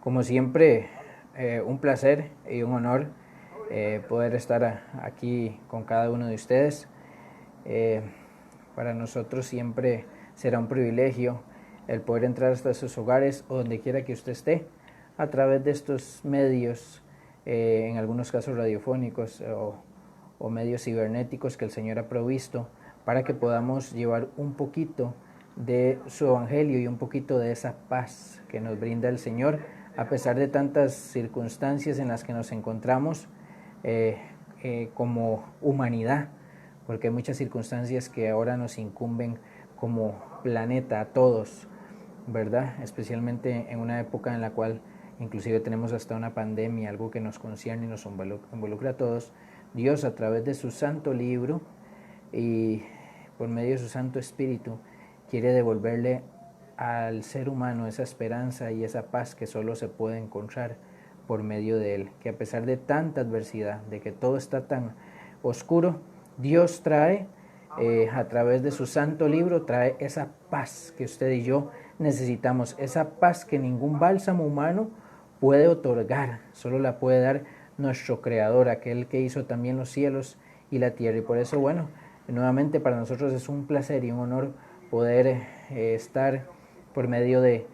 Como siempre, un placer y un honor poder estar aquí con cada uno de ustedes. Para nosotros siempre será un privilegio el poder entrar hasta sus hogares o donde quiera que usted esté a través de estos medios, en algunos casos radiofónicos o medios cibernéticos que el Señor ha provisto para que podamos llevar un poquito de su evangelio y un poquito de esa paz que nos brinda el Señor a pesar de tantas circunstancias en las que nos encontramos como humanidad, porque hay muchas circunstancias que ahora nos incumben como planeta a todos, ¿verdad? Especialmente en una época en la cual inclusive tenemos hasta una pandemia, algo que nos concierne y nos involucra a todos. Dios, a través de su santo libro y por medio de su Santo Espíritu, quiere devolverle al ser humano esa esperanza y esa paz que solo se puede encontrar por medio de él, que a pesar de tanta adversidad, de que todo está tan oscuro, Dios trae a través de su santo libro, trae esa paz que usted y yo necesitamos, esa paz que ningún bálsamo humano puede otorgar, solo la puede dar nuestro Creador, aquel que hizo también los cielos y la tierra. Y por eso, bueno, nuevamente para nosotros es un placer y un honor poder estar por medio de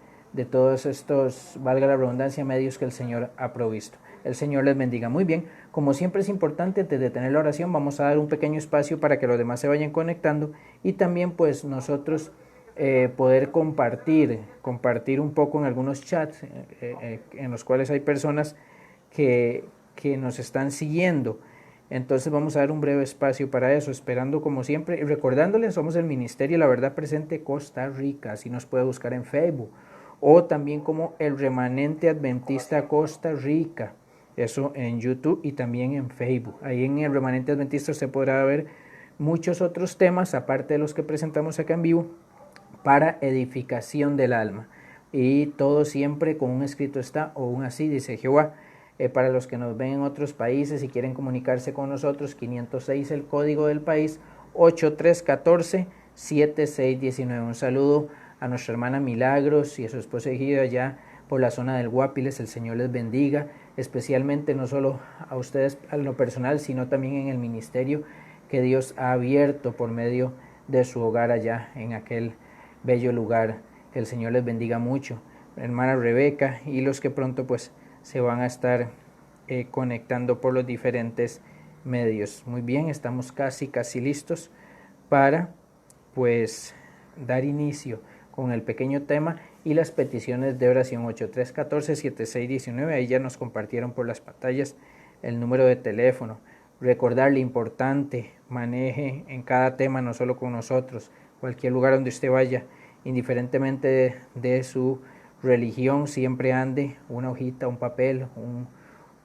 todos estos, valga la redundancia, medios que el Señor ha provisto. El Señor les bendiga. Muy bien, como siempre es importante, antes de tener la oración, vamos a dar un pequeño espacio para que los demás se vayan conectando y también pues nosotros poder compartir un poco en algunos chats en los cuales hay personas que nos están siguiendo. Entonces vamos a dar un breve espacio para eso, esperando como siempre y recordándoles, somos el Ministerio La Verdad Presente Costa Rica, así nos puede buscar en Facebook, o también como el Remanente Adventista Costa Rica, eso en YouTube y también en Facebook. Ahí en el Remanente Adventista usted podrá ver muchos otros temas, aparte de los que presentamos acá en vivo, para edificación del alma. Y todo siempre con un escrito está, o un así dice Jehová. Para los que nos ven en otros países y quieren comunicarse con nosotros, 506 el código del país, 8314-7619. Un saludo a nuestra hermana Milagros y a su esposo Egidio allá por la zona del Guapiles. El Señor les bendiga, especialmente no solo a ustedes a lo personal, sino también en el ministerio que Dios ha abierto por medio de su hogar allá en aquel bello lugar. Que el Señor les bendiga mucho. Hermana Rebeca y los que pronto pues se van a estar conectando por los diferentes medios. Muy bien, estamos casi listos para pues dar inicio con el pequeño tema y las peticiones de oración. 8314-7619, ahí ya nos compartieron por las pantallas el número de teléfono. Recordarle importante, maneje en cada tema, no solo con nosotros, cualquier lugar donde usted vaya, indiferentemente de su religión, siempre ande una hojita, un papel,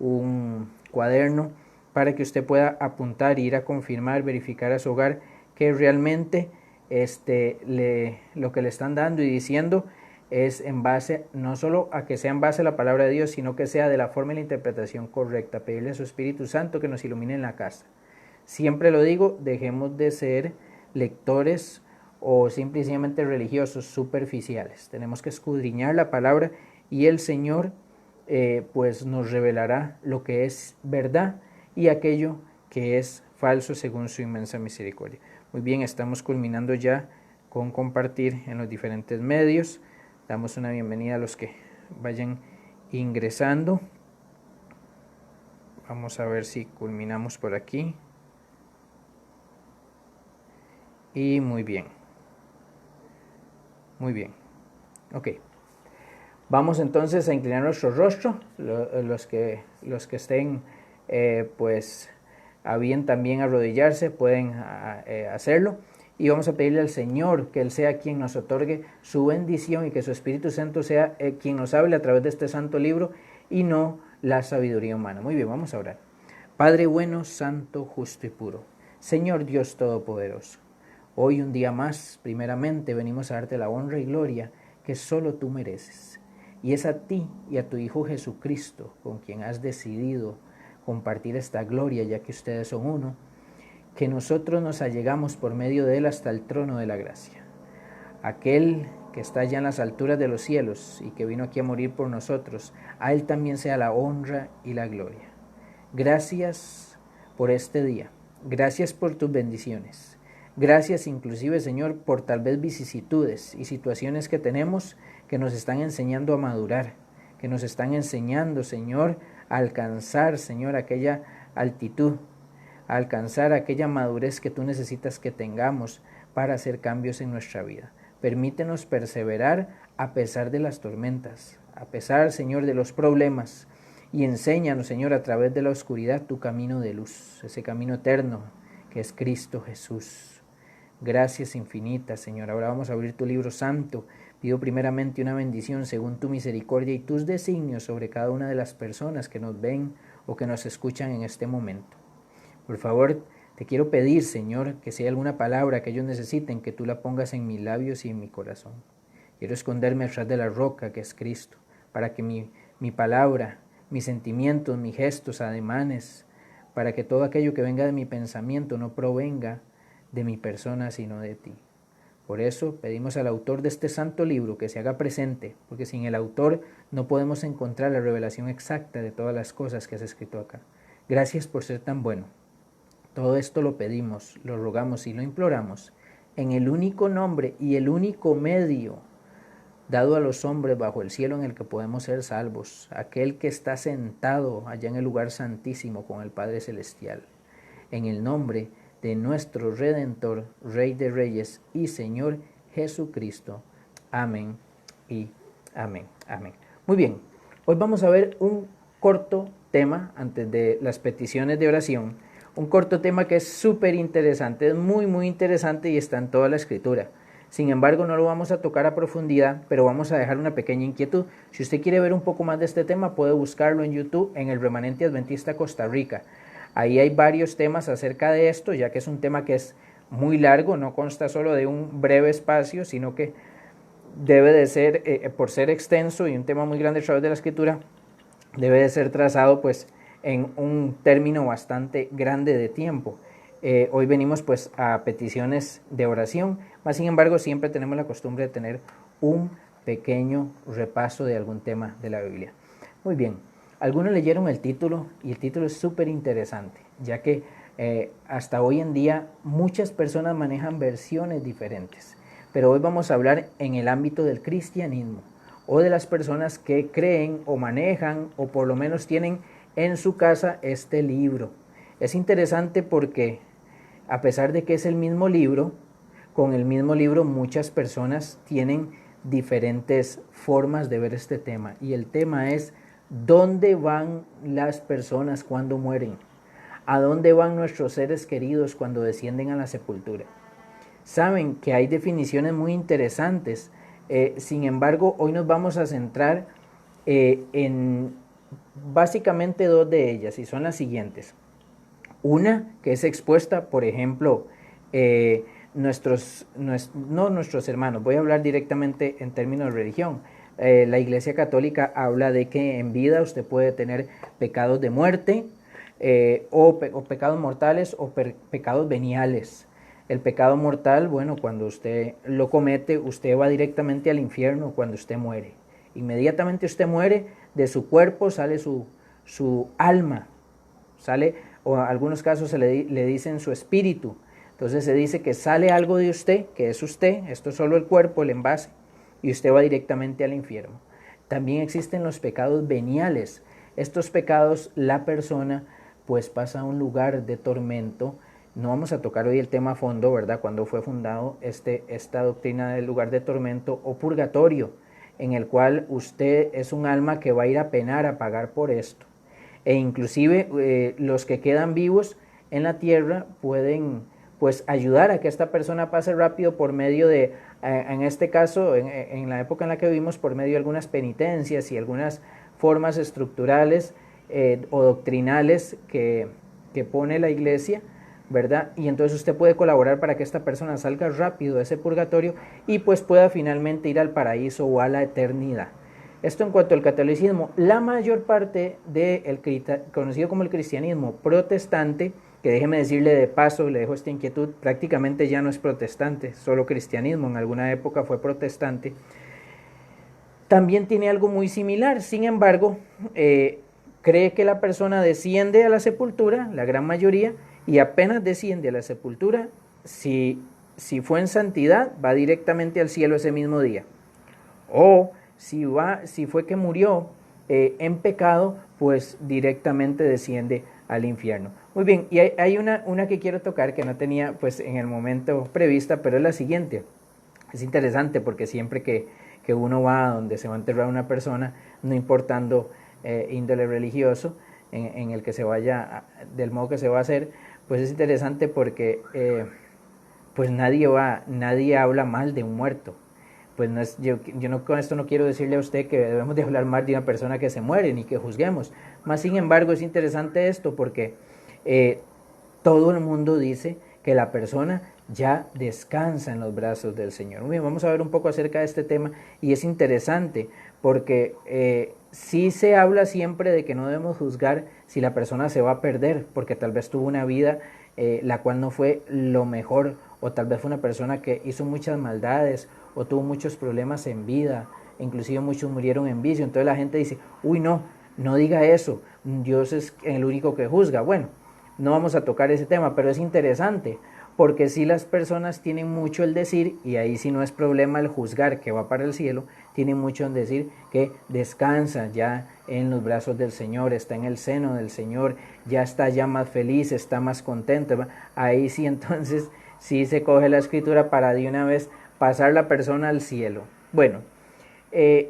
un cuaderno, para que usted pueda apuntar, ir a confirmar, verificar a su hogar que realmente lo que le están dando y diciendo es en base, no solo a que sea en base a la palabra de Dios, sino que sea de la forma y la interpretación correcta. Pedirle a su Espíritu Santo que nos ilumine en la casa. Siempre lo digo, dejemos de ser lectores o simplemente religiosos superficiales. Tenemos que escudriñar la palabra y el Señor pues nos revelará lo que es verdad y aquello que es falso según su inmensa misericordia. Muy bien, estamos culminando ya con compartir en los diferentes medios. Damos una bienvenida a los que vayan ingresando. Vamos a ver si culminamos por aquí. Y muy bien. Muy bien. Ok. Vamos entonces a inclinar nuestro rostro. Los que estén pues a bien también arrodillarse pueden hacerlo. Y vamos a pedirle al Señor que Él sea quien nos otorgue su bendición y que su Espíritu Santo sea quien nos hable a través de este santo libro y no la sabiduría humana. Muy bien, vamos a orar. Padre bueno, santo, justo y puro, Señor Dios Todopoderoso, hoy un día más, primeramente, venimos a darte la honra y gloria que solo tú mereces. Y es a ti y a tu Hijo Jesucristo con quien has decidido compartir esta gloria, ya que ustedes son uno, que nosotros nos allegamos por medio de él hasta el trono de la gracia. Aquel que está allá en las alturas de los cielos y que vino aquí a morir por nosotros, a Él también sea la honra y la gloria. Gracias por este día, gracias por tus bendiciones. Gracias inclusive, Señor, por tal vez vicisitudes y situaciones que tenemos que nos están enseñando a madurar, que nos están enseñando, Señor, a alcanzar, Señor, aquella altitud, a alcanzar aquella madurez que tú necesitas que tengamos para hacer cambios en nuestra vida. Permítenos perseverar a pesar de las tormentas, a pesar, Señor, de los problemas, y enséñanos, Señor, a través de la oscuridad tu camino de luz, ese camino eterno que es Cristo Jesús. Gracias infinitas, Señor. Ahora vamos a abrir tu libro santo. Pido primeramente una bendición según tu misericordia y tus designios sobre cada una de las personas que nos ven o que nos escuchan en este momento. Por favor, te quiero pedir, Señor, que si hay alguna palabra que ellos necesiten, que tú la pongas en mis labios y en mi corazón. Quiero esconderme atrás de la roca que es Cristo, para que mi palabra, mis sentimientos, mis gestos, ademanes, para que todo aquello que venga de mi pensamiento no provenga de mi persona, sino de ti. Por eso pedimos al autor de este santo libro que se haga presente, porque sin el autor no podemos encontrar la revelación exacta de todas las cosas que has escrito acá. Gracias por ser tan bueno. Todo esto lo pedimos, lo rogamos y lo imploramos en el único nombre y el único medio dado a los hombres bajo el cielo en el que podemos ser salvos, aquel que está sentado allá en el lugar santísimo con el Padre Celestial. En el nombre de nuestro Redentor, Rey de Reyes y Señor Jesucristo. Amén y amén. Amén. Muy bien, hoy vamos a ver un corto tema antes de las peticiones de oración. Un corto tema que es súper interesante, es muy interesante y está en toda la Escritura. Sin embargo, no lo vamos a tocar a profundidad, pero vamos a dejar una pequeña inquietud. Si usted quiere ver un poco más de este tema, puede buscarlo en YouTube en el Remanente Adventista Costa Rica. Ahí hay varios temas acerca de esto, ya que es un tema que es muy largo, no consta solo de un breve espacio, sino que debe de ser, por ser extenso y un tema muy grande a través de la Escritura, debe de ser trazado pues en un término bastante grande de tiempo. Hoy venimos pues a peticiones de oración, mas sin embargo siempre tenemos la costumbre de tener un pequeño repaso de algún tema de la Biblia. Muy bien, algunos leyeron el título y el título es súper interesante, ya que hasta hoy en día muchas personas manejan versiones diferentes, pero hoy vamos a hablar en el ámbito del cristianismo o de las personas que creen o manejan o por lo menos tienen en su casa este libro. Es interesante porque a pesar de que es el mismo libro, con el mismo libro muchas personas tienen diferentes formas de ver este tema. Y el tema es: ¿dónde van las personas cuando mueren? ¿A dónde van nuestros seres queridos cuando descienden a la sepultura? Saben que hay definiciones muy interesantes. Sin embargo, hoy nos vamos a centrar en básicamente dos de ellas, y son las siguientes. Una que es expuesta, por ejemplo, no nuestros hermanos, voy a hablar directamente en términos de religión. La Iglesia Católica habla de que en vida usted puede tener pecados de muerte, o pecados mortales o pecados veniales. El pecado mortal, bueno, cuando usted lo comete, usted va directamente al infierno cuando usted muere. Inmediatamente usted muere, de su cuerpo sale su alma, sale, o en algunos casos le dicen su espíritu. Entonces se dice que sale algo de usted, que es usted, esto es solo el cuerpo, el envase, y usted va directamente al infierno. También existen los pecados veniales. Estos pecados, la persona pues pasa a un lugar de tormento. No vamos a tocar hoy el tema a fondo, ¿verdad? Cuando fue fundado esta doctrina del lugar de tormento o purgatorio, en el cual usted es un alma que va a ir a penar, a pagar por esto. E inclusive los que quedan vivos en la tierra pueden pues ayudar a que esta persona pase rápido por medio de, en este caso, en la época en la que vivimos, por medio de algunas penitencias y algunas formas estructurales o doctrinales que pone la iglesia, ¿verdad? Y entonces usted puede colaborar para que esta persona salga rápido de ese purgatorio y pues pueda finalmente ir al paraíso o a la eternidad. Esto en cuanto al catolicismo. La mayor parte del conocido como el cristianismo protestante que déjeme decirle de paso, le dejo esta inquietud, prácticamente ya no es protestante, solo cristianismo, en alguna época fue protestante, también tiene algo muy similar. Sin embargo, cree que la persona desciende a la sepultura, la gran mayoría, y apenas desciende a la sepultura, si fue en santidad, va directamente al cielo ese mismo día. O si fue que murió en pecado, pues directamente desciende al infierno. Muy bien, y hay una que quiero tocar que no tenía pues en el momento prevista, pero es la siguiente. Es interesante porque siempre que uno va a donde se va a enterrar una persona, no importando índole religioso en el que se vaya, del modo que se va a hacer, pues es interesante porque pues nadie habla mal de un muerto. Pues no es, yo no, con esto no quiero decirle a usted que debemos de hablar mal de una persona que se muere, ni que juzguemos. Más sin embargo es interesante esto porque todo el mundo dice que la persona ya descansa en los brazos del Señor. Muy bien, vamos a ver un poco acerca de este tema y es interesante porque sí se habla siempre de que no debemos juzgar si la persona se va a perder, porque tal vez tuvo una vida la cual no fue lo mejor, o tal vez fue una persona que hizo muchas maldades o tuvo muchos problemas en vida, inclusive muchos murieron en vicio. Entonces la gente dice, uy, no diga eso, Dios es el único que juzga. Bueno, no vamos a tocar ese tema, pero es interesante porque si las personas tienen mucho el decir, y ahí sí no es problema el juzgar que va para el cielo, tienen mucho el decir que descansa ya en los brazos del Señor, está en el seno del Señor, ya está ya más feliz, está más contento, ¿va? Ahí sí entonces sí se coge la escritura para de una vez pasar la persona al cielo. Bueno,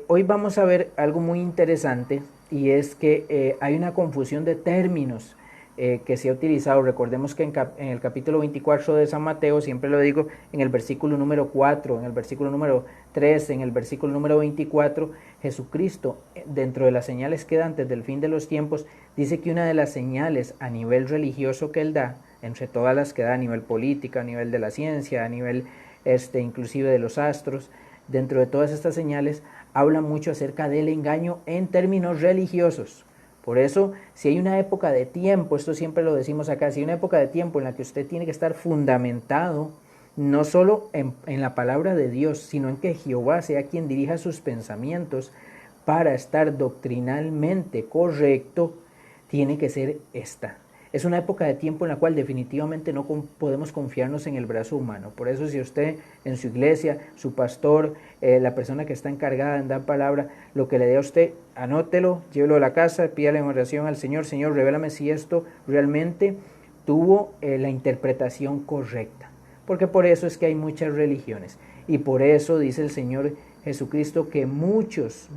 hoy vamos a ver algo muy interesante y es que hay una confusión de términos que se ha utilizado. Recordemos que en el capítulo 24 de San Mateo, siempre lo digo, en el versículo número 4, en el versículo número 3, en el versículo número 24, Jesucristo, dentro de las señales que da antes del fin de los tiempos, dice que una de las señales a nivel religioso que él da, entre todas las que da a nivel político, a nivel de la ciencia, a nivel inclusive de los astros, dentro de todas estas señales, habla mucho acerca del engaño en términos religiosos. Por eso, si hay una época de tiempo, esto siempre lo decimos acá, si hay una época de tiempo en la que usted tiene que estar fundamentado, no solo en la palabra de Dios, sino en que Jehová sea quien dirija sus pensamientos para estar doctrinalmente correcto, tiene que ser esta. Es una época de tiempo en la cual definitivamente no podemos confiarnos en el brazo humano. Por eso si usted en su iglesia, su pastor, la persona que está encargada en dar palabra, lo que le dé a usted, anótelo, llévelo a la casa, pídale en oración al Señor, Señor, revélame si esto realmente tuvo la interpretación correcta. Porque por eso es que hay muchas religiones. Y por eso dice el Señor Jesucristo que muchos,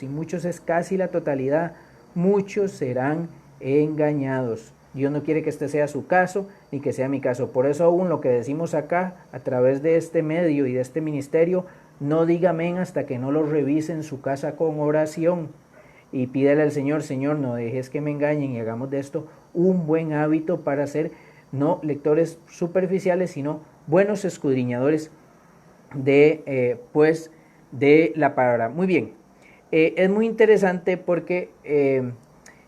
y muchos es casi la totalidad, muchos serán engañados. Dios no quiere que este sea su caso ni que sea mi caso. Por eso aún lo que decimos acá a través de este medio y de este ministerio, no diga amén hasta que no lo revise en su casa con oración y pídele al Señor, Señor, no dejes que me engañen, y hagamos de esto un buen hábito para ser no lectores superficiales, sino buenos escudriñadores de la palabra. Muy bien, es muy interesante porque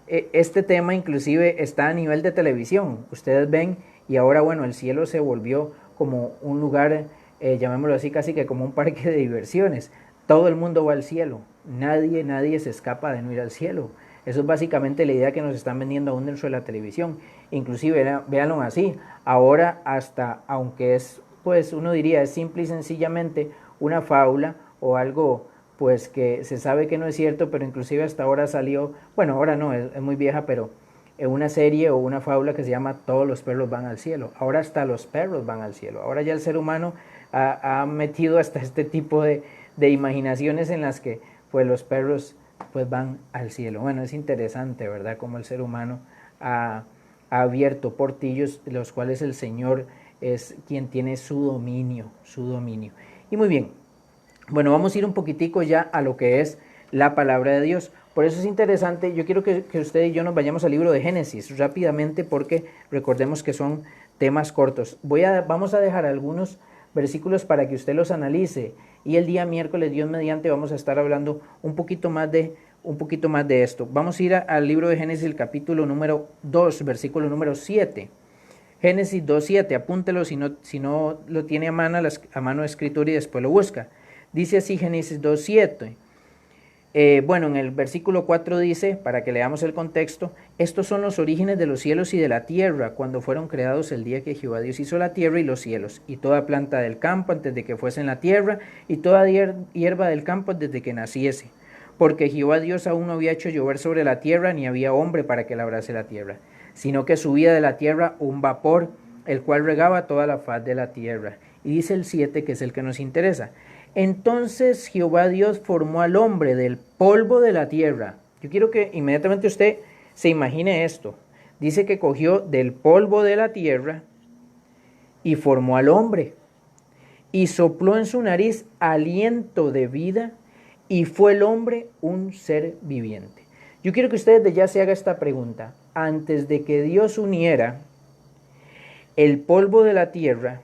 este tema inclusive está a nivel de televisión. Ustedes ven, y ahora bueno, el cielo se volvió como un lugar, llamémoslo así, casi que como un parque de diversiones. Todo el mundo va al cielo, nadie se escapa de no ir al cielo. Eso es básicamente la idea que nos están vendiendo aún dentro de la televisión. Inclusive, véanlo así, ahora hasta, aunque es, pues uno diría, es simple y sencillamente una fábula o algo pues que se sabe que no es cierto, pero inclusive hasta ahora salió, bueno, ahora no, es muy vieja, pero una serie o una fábula que se llama Todos los perros van al cielo. Ahora hasta los perros van al cielo. Ahora ya el ser humano ha metido hasta este tipo de imaginaciones en las que pues los perros pues van al cielo. Bueno, es interesante, ¿verdad? Como el ser humano ha abierto portillos, los cuales el Señor es quien tiene su dominio. Y muy bien, bueno, vamos a ir un poquitico ya a lo que es la palabra de Dios. Por eso es interesante, yo quiero que usted y yo nos vayamos al libro de Génesis rápidamente, porque recordemos que son temas cortos. Vamos a dejar algunos versículos para que usted los analice, y el día miércoles, Dios mediante, vamos a estar hablando un poquito más de esto. Vamos a ir al libro de Génesis, el capítulo número 2, versículo número 7. Génesis 2.7, apúntelo si no lo tiene a mano de escritura y después lo busca. Dice así Génesis 2.7. Bueno, en el versículo 4 dice, para que leamos el contexto, estos son los orígenes de los cielos y de la tierra, cuando fueron creados el día que Jehová Dios hizo la tierra y los cielos, y toda planta del campo antes de que fuese en la tierra, y toda hierba del campo desde que naciese. Porque Jehová Dios aún no había hecho llover sobre la tierra, ni había hombre para que labrase la tierra, sino que subía de la tierra un vapor, el cual regaba toda la faz de la tierra. Y dice el 7, que es el que nos interesa. Entonces Jehová Dios formó al hombre del polvo de la tierra. Yo quiero que inmediatamente usted se imagine esto. Dice que cogió del polvo de la tierra y formó al hombre. Y sopló en su nariz aliento de vida y fue el hombre un ser viviente. Yo quiero que usted desde ya se haga esta pregunta. Antes de que Dios uniera el polvo de la tierra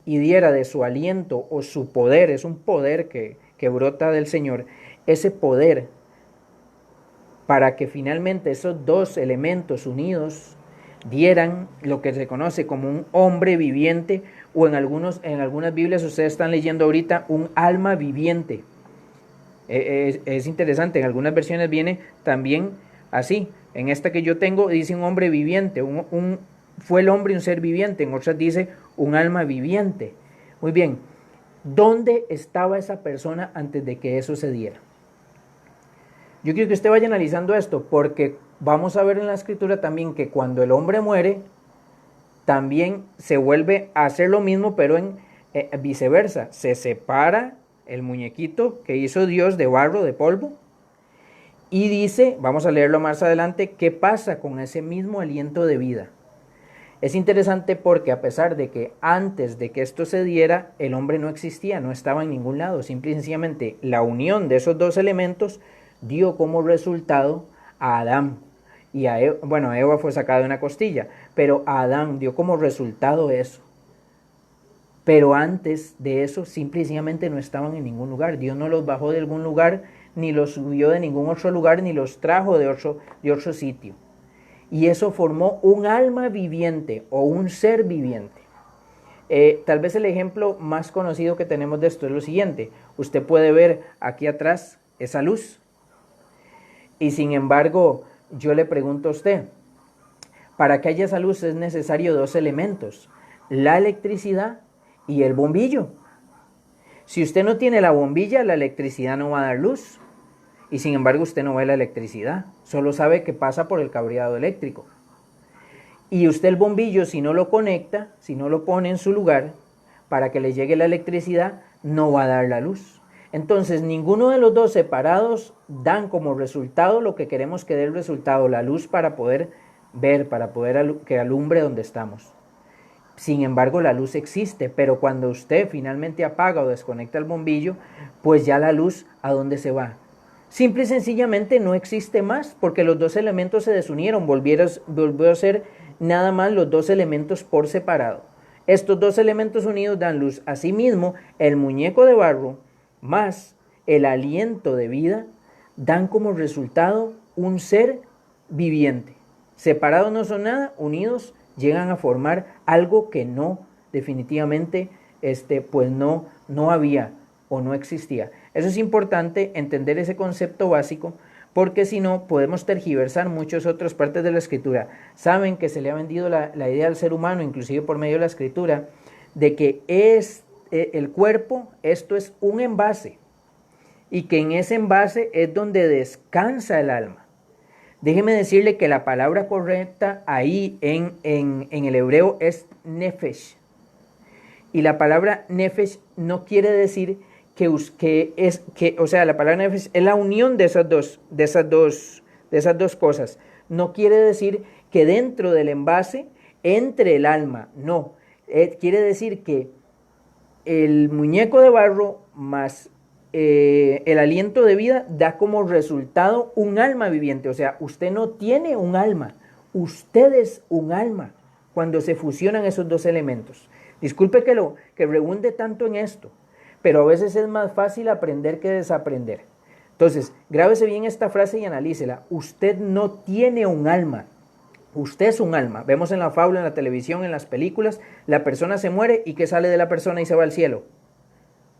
y diera de su aliento o su poder, es un poder que brota del Señor, ese poder para que finalmente esos dos elementos unidos dieran lo que se conoce como un hombre viviente, o en algunas Biblias ustedes están leyendo ahorita un alma viviente. Es interesante, en algunas versiones viene también así. En esta que yo tengo dice un hombre viviente, fue el hombre un ser viviente, en otras dice un alma viviente. Muy bien, ¿dónde estaba esa persona antes de que eso se diera? Yo quiero que usted vaya analizando esto, porque vamos a ver en la escritura también que cuando el hombre muere, también se vuelve a hacer lo mismo, pero en viceversa. Se separa el muñequito que hizo Dios de barro, de polvo, y dice, vamos a leerlo más adelante, ¿qué pasa con ese mismo aliento de vida? Es interesante porque a pesar de que antes de que esto se diera, el hombre no existía, no estaba en ningún lado. Simple y sencillamente la unión de esos dos elementos dio como resultado a Adán. Y a Eva fue sacada de una costilla, pero a Adán dio como resultado eso. Pero antes de eso, simple y sencillamente no estaban en ningún lugar. Dios no los bajó de algún lugar, ni los subió de ningún otro lugar, ni los trajo de otro sitio. Y eso formó un alma viviente o un ser viviente. Tal vez el ejemplo más conocido que tenemos de esto es lo siguiente. Usted puede ver aquí atrás esa luz. Y sin embargo, yo le pregunto a usted, para que haya esa luz es necesario dos elementos, la electricidad y el bombillo. Si usted no tiene la bombilla, la electricidad no va a dar luz. Y sin embargo usted no ve la electricidad, solo sabe que pasa por el cableado eléctrico. Y usted el bombillo, si no lo conecta, si no lo pone en su lugar, para que le llegue la electricidad, no va a dar la luz. Entonces ninguno de los dos separados dan como resultado lo que queremos que dé el resultado, la luz para poder ver, para poder que alumbre donde estamos. Sin embargo, la luz existe, pero cuando usted finalmente apaga o desconecta el bombillo, pues ya la luz, ¿a dónde se va? Simple y sencillamente no existe más, porque los dos elementos se desunieron, volvió a ser nada más los dos elementos por separado. Estos dos elementos unidos dan luz. Asimismo, el muñeco de barro más el aliento de vida dan como resultado un ser viviente. Separados no son nada, unidos llegan a formar algo que no, definitivamente, pues no había o no existía. Eso es importante, entender ese concepto básico, porque si no podemos tergiversar muchas otras partes de la escritura. Saben que se le ha vendido la idea al ser humano, inclusive por medio de la escritura, de que es el cuerpo, esto es un envase, y que en ese envase es donde descansa el alma. Déjeme decirle que la palabra correcta ahí en el hebreo es nefesh. Y la palabra nefesh no quiere decir la palabra nefesh es la unión de esas dos cosas. No quiere decir que dentro del envase entre el alma, no. Quiere decir que el muñeco de barro más el aliento de vida da como resultado un alma viviente. O sea, usted no tiene un alma, usted es un alma cuando se fusionan esos dos elementos. Disculpe que redunde tanto en esto, pero a veces es más fácil aprender que desaprender. Entonces, grábese bien esta frase y analícela. Usted no tiene un alma, Usted es un alma. Vemos en la fábula, en la televisión, en las películas, la persona se muere y ¿qué sale de la persona y se va al cielo?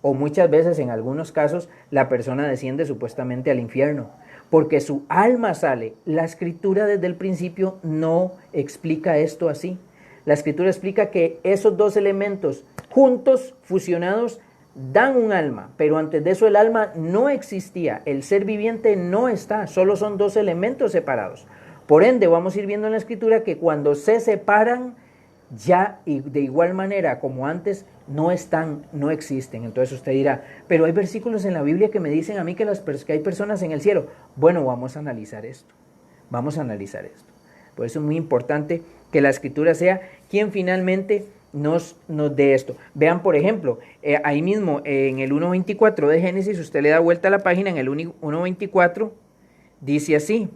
O muchas veces, en algunos casos, la persona desciende supuestamente al infierno, porque su alma sale. La Escritura desde el principio no explica esto así. La Escritura explica que esos dos elementos juntos, fusionados, dan un alma, pero antes de eso el alma no existía, el ser viviente no está, solo son dos elementos separados. Por ende, vamos a ir viendo en la Escritura que cuando se separan, ya y de igual manera como antes, no están, no existen. Entonces usted dirá, pero hay versículos en la Biblia que me dicen a mí que hay personas en el cielo. Bueno, vamos a analizar esto. Por eso es muy importante que la Escritura sea quien finalmente nos dé esto. Vean, por ejemplo, ahí mismo en el 1.24 de Génesis, usted le da vuelta a la página, en el 1.24 dice así: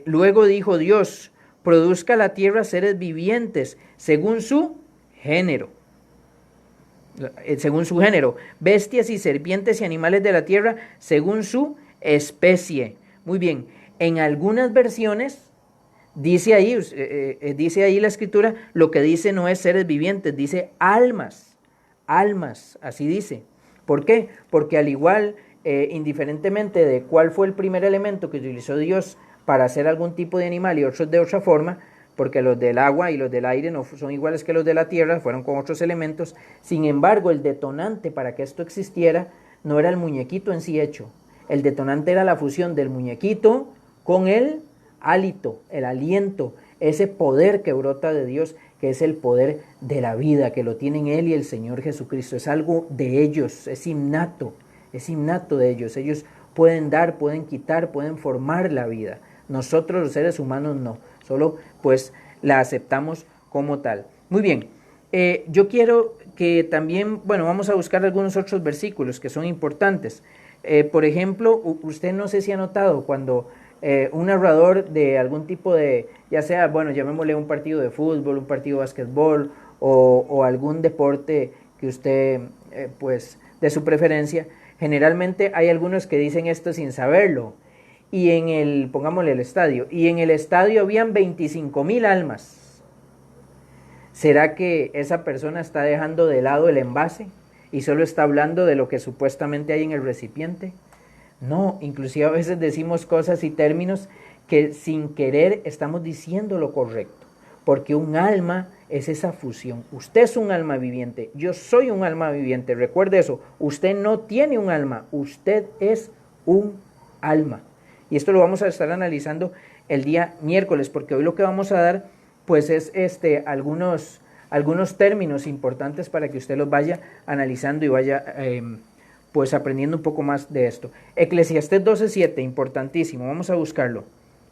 luego dijo Dios, produzca la tierra seres vivientes según su género, bestias y serpientes y animales de la tierra según su especie. Muy bien, en algunas versiones dice ahí la Escritura, lo que dice no es seres vivientes, dice almas, así dice. ¿Por qué? Porque al igual, indiferentemente de cuál fue el primer elemento que utilizó Dios para hacer algún tipo de animal y otros de otra forma, porque los del agua y los del aire no son iguales que los de la tierra, fueron con otros elementos. Sin embargo, el detonante para que esto existiera no era el muñequito en sí hecho. El detonante era la fusión del muñequito con el hálito, el aliento, ese poder que brota de Dios, que es el poder de la vida, que lo tienen Él y el Señor Jesucristo. Es algo de ellos, es innato de ellos. Ellos pueden dar, pueden quitar, pueden formar la vida. Nosotros los seres humanos no, solo pues la aceptamos como tal. Muy bien, yo quiero que también, vamos a buscar algunos otros versículos que son importantes. Por ejemplo, usted no sé si ha notado cuando un narrador de algún tipo de, ya sea, llamémosle un partido de fútbol, un partido de básquetbol o algún deporte que usted, de su preferencia, generalmente hay algunos que dicen esto sin saberlo. Y pongámosle el estadio, y en el estadio habían 25,000 almas. ¿Será que esa persona está dejando de lado el envase y solo está hablando de lo que supuestamente hay en el recipiente? No, inclusive a veces decimos cosas y términos que sin querer estamos diciendo lo correcto, porque un alma es esa fusión. Usted es un alma viviente, yo soy un alma viviente, recuerde eso, usted no tiene un alma, usted es un alma. Y esto lo vamos a estar analizando el día miércoles, porque hoy lo que vamos a dar pues es algunos términos importantes para que usted los vaya analizando y vaya pues aprendiendo un poco más de esto. Eclesiastés 12:7, importantísimo, vamos a buscarlo.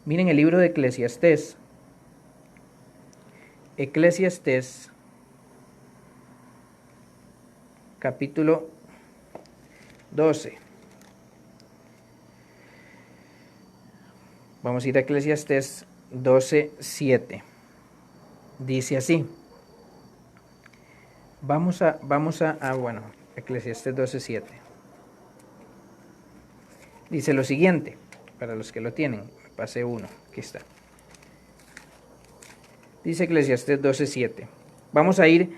Miren el libro de Eclesiastés. Eclesiastés, capítulo 12. Vamos a ir a Eclesiastés 12:7. Dice así. Vamos a Eclesiastés 12:7. Dice lo siguiente, para los que lo tienen, me pasé uno, aquí está. Dice Eclesiastés 12:7. Vamos a ir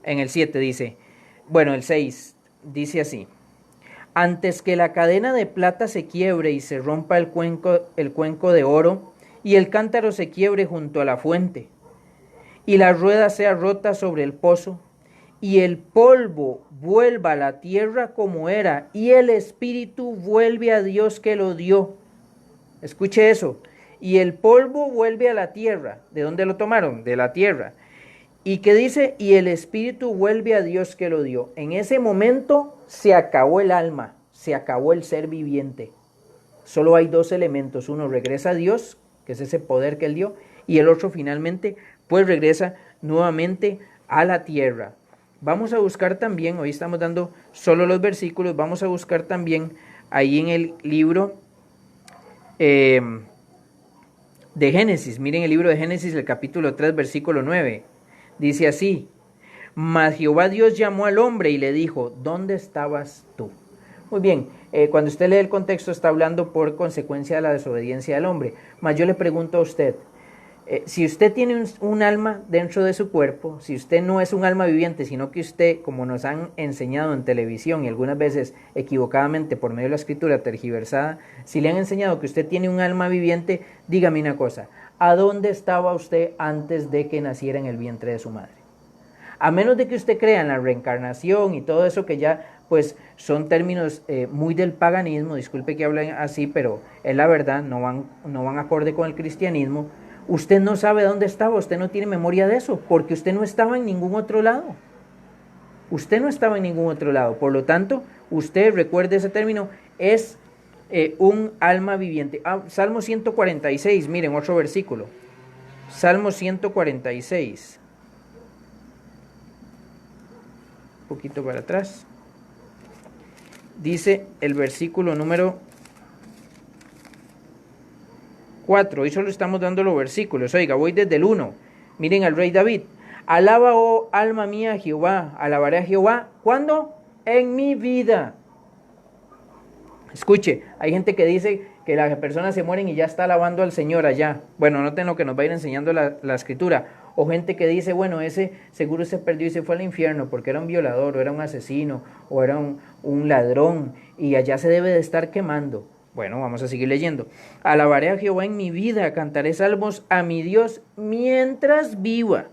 en el 7, dice, el 6, dice así. Antes que la cadena de plata se quiebre y se rompa el cuenco de oro, y el cántaro se quiebre junto a la fuente, y la rueda sea rota sobre el pozo, y el polvo vuelva a la tierra como era, y el espíritu vuelve a Dios que lo dio. Escuche eso. Y el polvo vuelve a la tierra. ¿De dónde lo tomaron? De la tierra. ¿Y qué dice? Y el espíritu vuelve a Dios que lo dio. En ese momento se acabó el alma, se acabó el ser viviente. Solo hay dos elementos. Uno regresa a Dios, que es ese poder que Él dio, y el otro finalmente pues regresa nuevamente a la tierra. Vamos a buscar también, hoy estamos dando solo los versículos, vamos a buscar también ahí en el libro de Génesis. Miren el libro de Génesis, el capítulo 3, versículo 9. Dice así: Mas Jehová Dios llamó al hombre y le dijo, ¿dónde estabas tú? Muy bien, cuando usted lee el contexto está hablando por consecuencia de la desobediencia del hombre. Mas yo le pregunto a usted, si usted tiene un alma dentro de su cuerpo, si usted no es un alma viviente, sino que usted, como nos han enseñado en televisión y algunas veces equivocadamente por medio de la escritura tergiversada, si le han enseñado que usted tiene un alma viviente, dígame una cosa, ¿a dónde estaba usted antes de que naciera en el vientre de su madre? A menos de que usted crea en la reencarnación y todo eso que ya pues son términos muy del paganismo, disculpe que hablen así, pero es la verdad, no van acorde con el cristianismo. Usted no sabe dónde estaba, usted no tiene memoria de eso, porque usted no estaba en ningún otro lado. Usted no estaba en ningún otro lado. Por lo tanto, usted, recuerde ese término, es un alma viviente. Salmo 146, miren, otro versículo. Salmo 146. Un poquito para atrás. Dice el versículo número 4, hoy solo estamos dando los versículos. Oiga, voy desde el 1. Miren al rey David. Alaba, oh alma mía, a Jehová. Alabaré a Jehová. ¿Cuándo? En mi vida. Escuche, hay gente que dice que las personas se mueren y ya está alabando al Señor allá. Bueno, noten lo que nos va a ir enseñando la escritura. O gente que dice, bueno, ese seguro se perdió y se fue al infierno porque era un violador, o era un asesino, o era un ladrón, y allá se debe de estar quemando. Bueno, vamos a seguir leyendo. Alabaré a Jehová en mi vida, cantaré salmos a mi Dios mientras viva.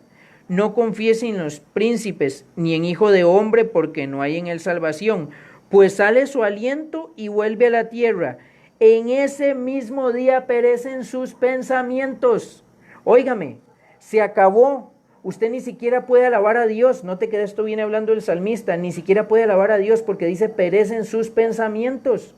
No confiese en los príncipes, ni en hijo de hombre, porque no hay en él salvación. Pues sale su aliento y vuelve a la tierra. En ese mismo día perecen sus pensamientos. Óigame, se acabó. Usted ni siquiera puede alabar a Dios. Note que de esto viene hablando el salmista. Ni siquiera puede alabar a Dios porque dice perecen sus pensamientos.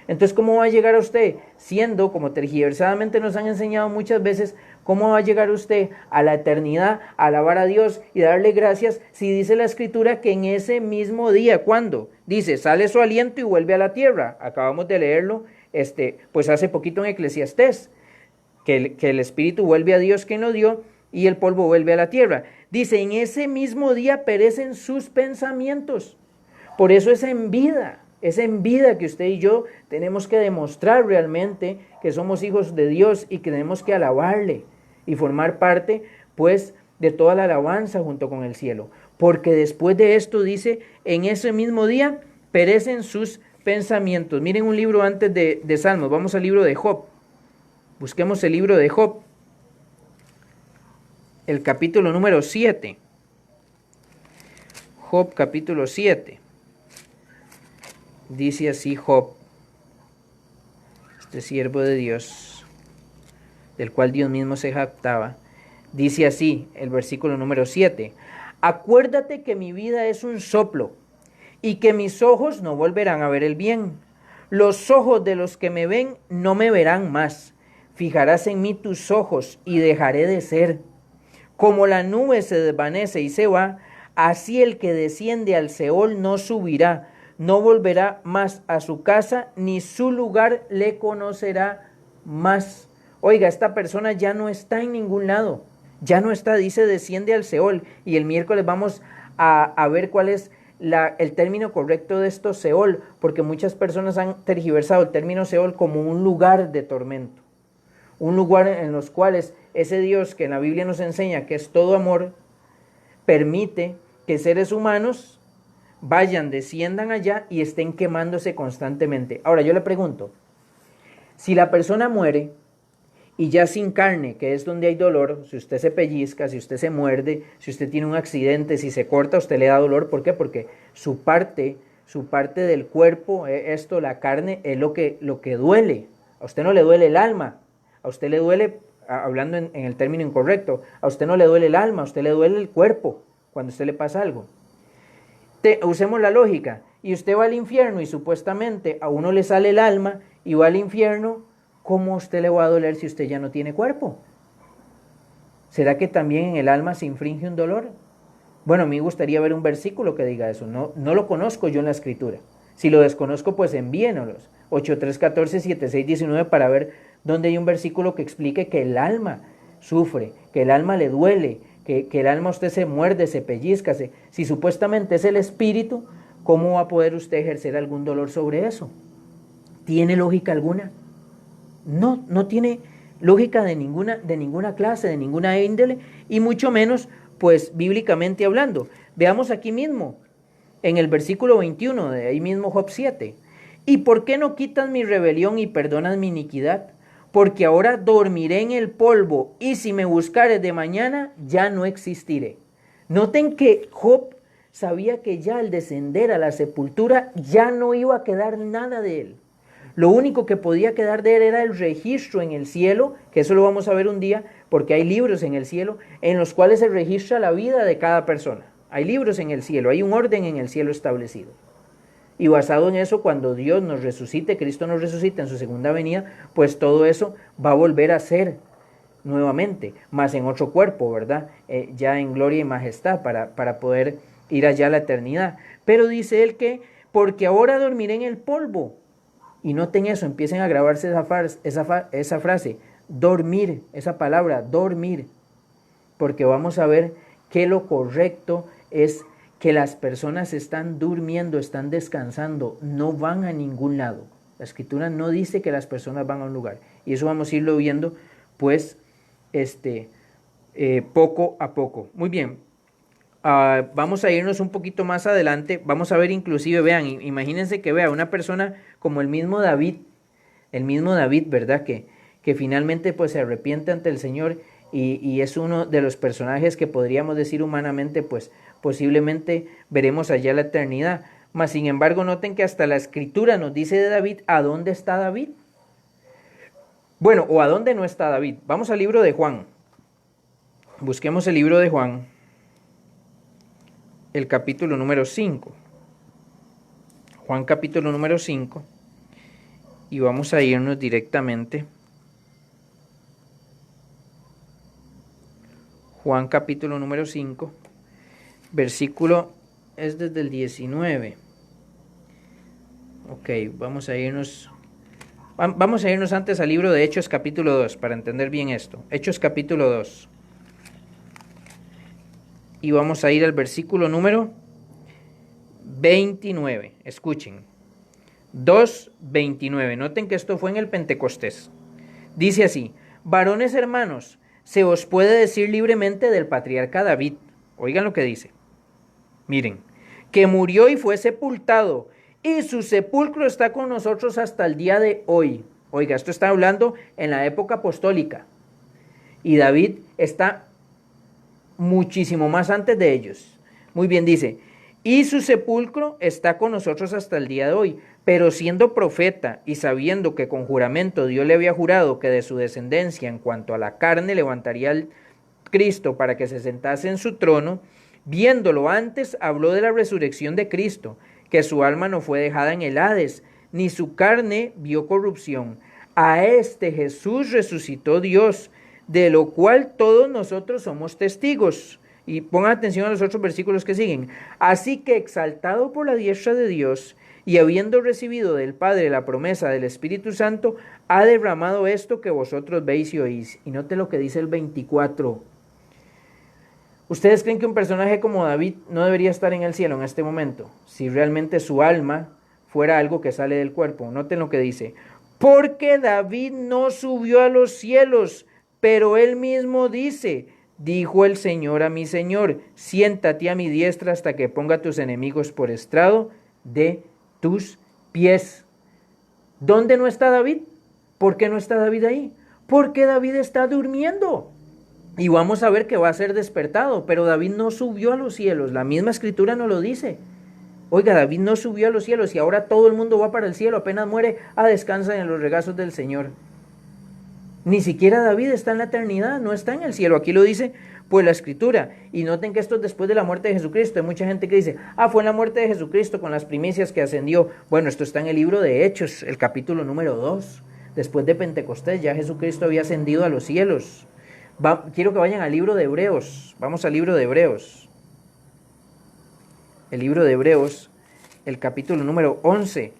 Entonces, ¿cómo va a llegar a usted? Siendo, como tergiversadamente nos han enseñado muchas veces, ¿cómo va a llegar usted a la eternidad, a alabar a Dios y darle gracias si dice la Escritura que en ese mismo día, ¿cuándo? Dice, sale su aliento y vuelve a la tierra. Acabamos de leerlo, pues hace poquito en Eclesiastés, que el Espíritu vuelve a Dios quien lo dio y el polvo vuelve a la tierra. Dice, en ese mismo día perecen sus pensamientos. Por eso es en vida. Es en vida que usted y yo tenemos que demostrar realmente que somos hijos de Dios y que tenemos que alabarle y formar parte, pues, de toda la alabanza junto con el cielo. Porque después de esto dice, en ese mismo día perecen sus pensamientos. Miren un libro antes de Salmos, vamos al libro de Job. Busquemos el libro de Job, el capítulo número 7. Job capítulo 7. Dice así Job, este siervo de Dios, del cual Dios mismo se jactaba, dice así el versículo número 7, acuérdate que mi vida es un soplo y que mis ojos no volverán a ver el bien. Los ojos de los que me ven no me verán más. Fijarás en mí tus ojos y dejaré de ser. Como la nube se desvanece y se va, así el que desciende al Seol no subirá. No volverá más a su casa, ni su lugar le conocerá más. Oiga, esta persona ya no está en ningún lado. Ya no está, dice, desciende al Seol. Y el miércoles vamos a ver cuál es el término correcto de esto, Seol, porque muchas personas han tergiversado el término Seol como un lugar de tormento. Un lugar en los cuales ese Dios que en la Biblia nos enseña que es todo amor, permite que seres humanos vayan, desciendan allá y estén quemándose constantemente. Ahora yo le pregunto, si la persona muere y ya sin carne, que es donde hay dolor, si usted se pellizca, si usted se muerde, si usted tiene un accidente, si se corta, usted le da dolor, ¿por qué? Porque su parte del cuerpo, la carne, es lo que duele. A usted no le duele el alma, a usted le duele, hablando en el término incorrecto, a usted no le duele el alma, a usted le duele el cuerpo cuando a usted le pasa algo. Usemos la lógica, y usted va al infierno y supuestamente a uno le sale el alma y va al infierno, ¿cómo a usted le va a doler si usted ya no tiene cuerpo? ¿Será que también en el alma se infringe un dolor? Bueno, a mí me gustaría ver un versículo que diga eso, no lo conozco yo en la escritura. Si lo desconozco, pues envíenoslos, 8314-7619 para ver dónde hay un versículo que explique que el alma sufre, que el alma le duele, que el alma usted se muerde, se pellizca, si supuestamente es el espíritu, ¿cómo va a poder usted ejercer algún dolor sobre eso? ¿Tiene lógica alguna? No, no tiene lógica de ninguna clase, de ninguna índole, y mucho menos, pues, bíblicamente hablando. Veamos aquí mismo, en el versículo 21, de ahí mismo Job 7. ¿Y por qué no quitas mi rebelión y perdonas mi iniquidad? Porque ahora dormiré en el polvo, y si me buscares de mañana, ya no existiré. Noten que Job sabía que ya al descender a la sepultura, ya no iba a quedar nada de él. Lo único que podía quedar de él era el registro en el cielo, que eso lo vamos a ver un día, porque hay libros en el cielo en los cuales se registra la vida de cada persona. Hay libros en el cielo, hay un orden en el cielo establecido. Y basado en eso, cuando Dios nos resucite, Cristo nos resucite en su segunda venida, pues todo eso va a volver a ser nuevamente, más en otro cuerpo, ¿verdad? Ya en gloria y majestad para poder ir allá a la eternidad. Pero dice él que, porque ahora dormiré en el polvo. Y noten eso, empiecen a grabarse esa frase, dormir, esa palabra, dormir. Porque vamos a ver que lo correcto es que las personas están durmiendo, están descansando, no van a ningún lado. La escritura no dice que las personas van a un lugar. Y eso vamos a irlo viendo, pues, poco a poco. Muy bien. Vamos a irnos un poquito más adelante. Vamos a ver inclusive, vean, imagínense que vea una persona como el mismo David, ¿verdad? Que finalmente pues se arrepiente ante el Señor y es uno de los personajes que podríamos decir humanamente, pues posiblemente veremos allá la eternidad. Mas sin embargo, noten que hasta la escritura nos dice de David, ¿a dónde está David? Bueno, o ¿a dónde no está David? Vamos al libro de Juan. Busquemos el libro de Juan, el capítulo número 5. Juan capítulo número 5. Y vamos a irnos directamente. Juan capítulo número 5. Versículo es desde el 19. Ok, vamos a irnos antes al libro de Hechos capítulo 2 para entender bien esto. Hechos capítulo 2. Y vamos a ir al versículo número 29. Escuchen. 2:29. Noten que esto fue en el Pentecostés. Dice así: varones hermanos, se os puede decir libremente del patriarca David. Oigan lo que dice. Miren, que murió y fue sepultado, y su sepulcro está con nosotros hasta el día de hoy. Oiga, esto está hablando en la época apostólica. Y David está muchísimo más antes de ellos. Muy bien, dice, y su sepulcro está con nosotros hasta el día de hoy, pero siendo profeta y sabiendo que con juramento Dios le había jurado que de su descendencia en cuanto a la carne levantaría al Cristo para que se sentase en su trono, viéndolo antes habló de la resurrección de Cristo, que su alma no fue dejada en el Hades, ni su carne vio corrupción. A este Jesús resucitó Dios, de lo cual todos nosotros somos testigos. Y pongan atención a los otros versículos que siguen. Así que exaltado por la diestra de Dios y habiendo recibido del Padre la promesa del Espíritu Santo, ha derramado esto que vosotros veis y oís. Y note lo que dice el 24. ¿Ustedes creen que un personaje como David no debería estar en el cielo en este momento? Si realmente su alma fuera algo que sale del cuerpo. Noten lo que dice. Porque David no subió a los cielos, pero él mismo dice, dijo el Señor a mi Señor, siéntate a mi diestra hasta que ponga tus enemigos por estrado de tus pies. ¿Dónde no está David? ¿Por qué no está David ahí? Porque David está durmiendo. Y vamos a ver que va a ser despertado, pero David no subió a los cielos, la misma escritura nos lo dice. Oiga, David no subió a los cielos y ahora todo el mundo va para el cielo, apenas muere, descansa en los regazos del Señor. Ni siquiera David está en la eternidad, no está en el cielo, aquí lo dice pues la escritura. Y noten que esto es después de la muerte de Jesucristo. Hay mucha gente que dice, fue en la muerte de Jesucristo con las primicias que ascendió. Bueno, esto está en el libro de Hechos, el capítulo número 2. Después de Pentecostés ya Jesucristo había ascendido a los cielos. Quiero que vayan al libro de Hebreos. Vamos al libro de Hebreos. El libro de Hebreos, el capítulo número 11.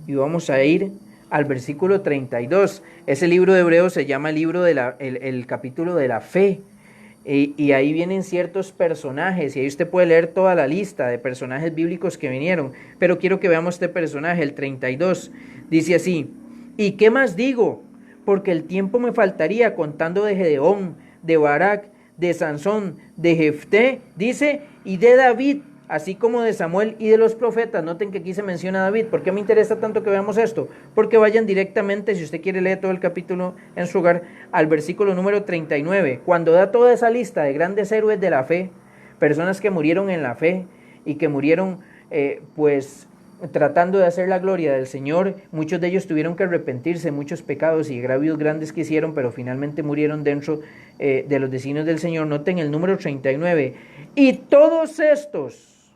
Y vamos a ir al versículo 32. Ese libro de Hebreos se llama el libro de el capítulo de la fe. Y ahí vienen ciertos personajes, y ahí usted puede leer toda la lista de personajes bíblicos que vinieron. Pero quiero que veamos este personaje, el 32. Dice así: ¿y qué más digo? Porque el tiempo me faltaría contando de Gedeón, de Barak, de Sansón, de Jefté, dice, y de David, así como de Samuel y de los profetas. Noten que aquí se menciona a David. ¿Por qué me interesa tanto que veamos esto? Porque vayan directamente, si usted quiere leer todo el capítulo en su hogar, al versículo número 39, cuando da toda esa lista de grandes héroes de la fe, personas que murieron en la fe y que murieron tratando de hacer la gloria del Señor. Muchos de ellos tuvieron que arrepentirse de muchos pecados y agravios grandes que hicieron, pero finalmente murieron dentro de los designios del Señor. Noten el número 39. Y todos estos,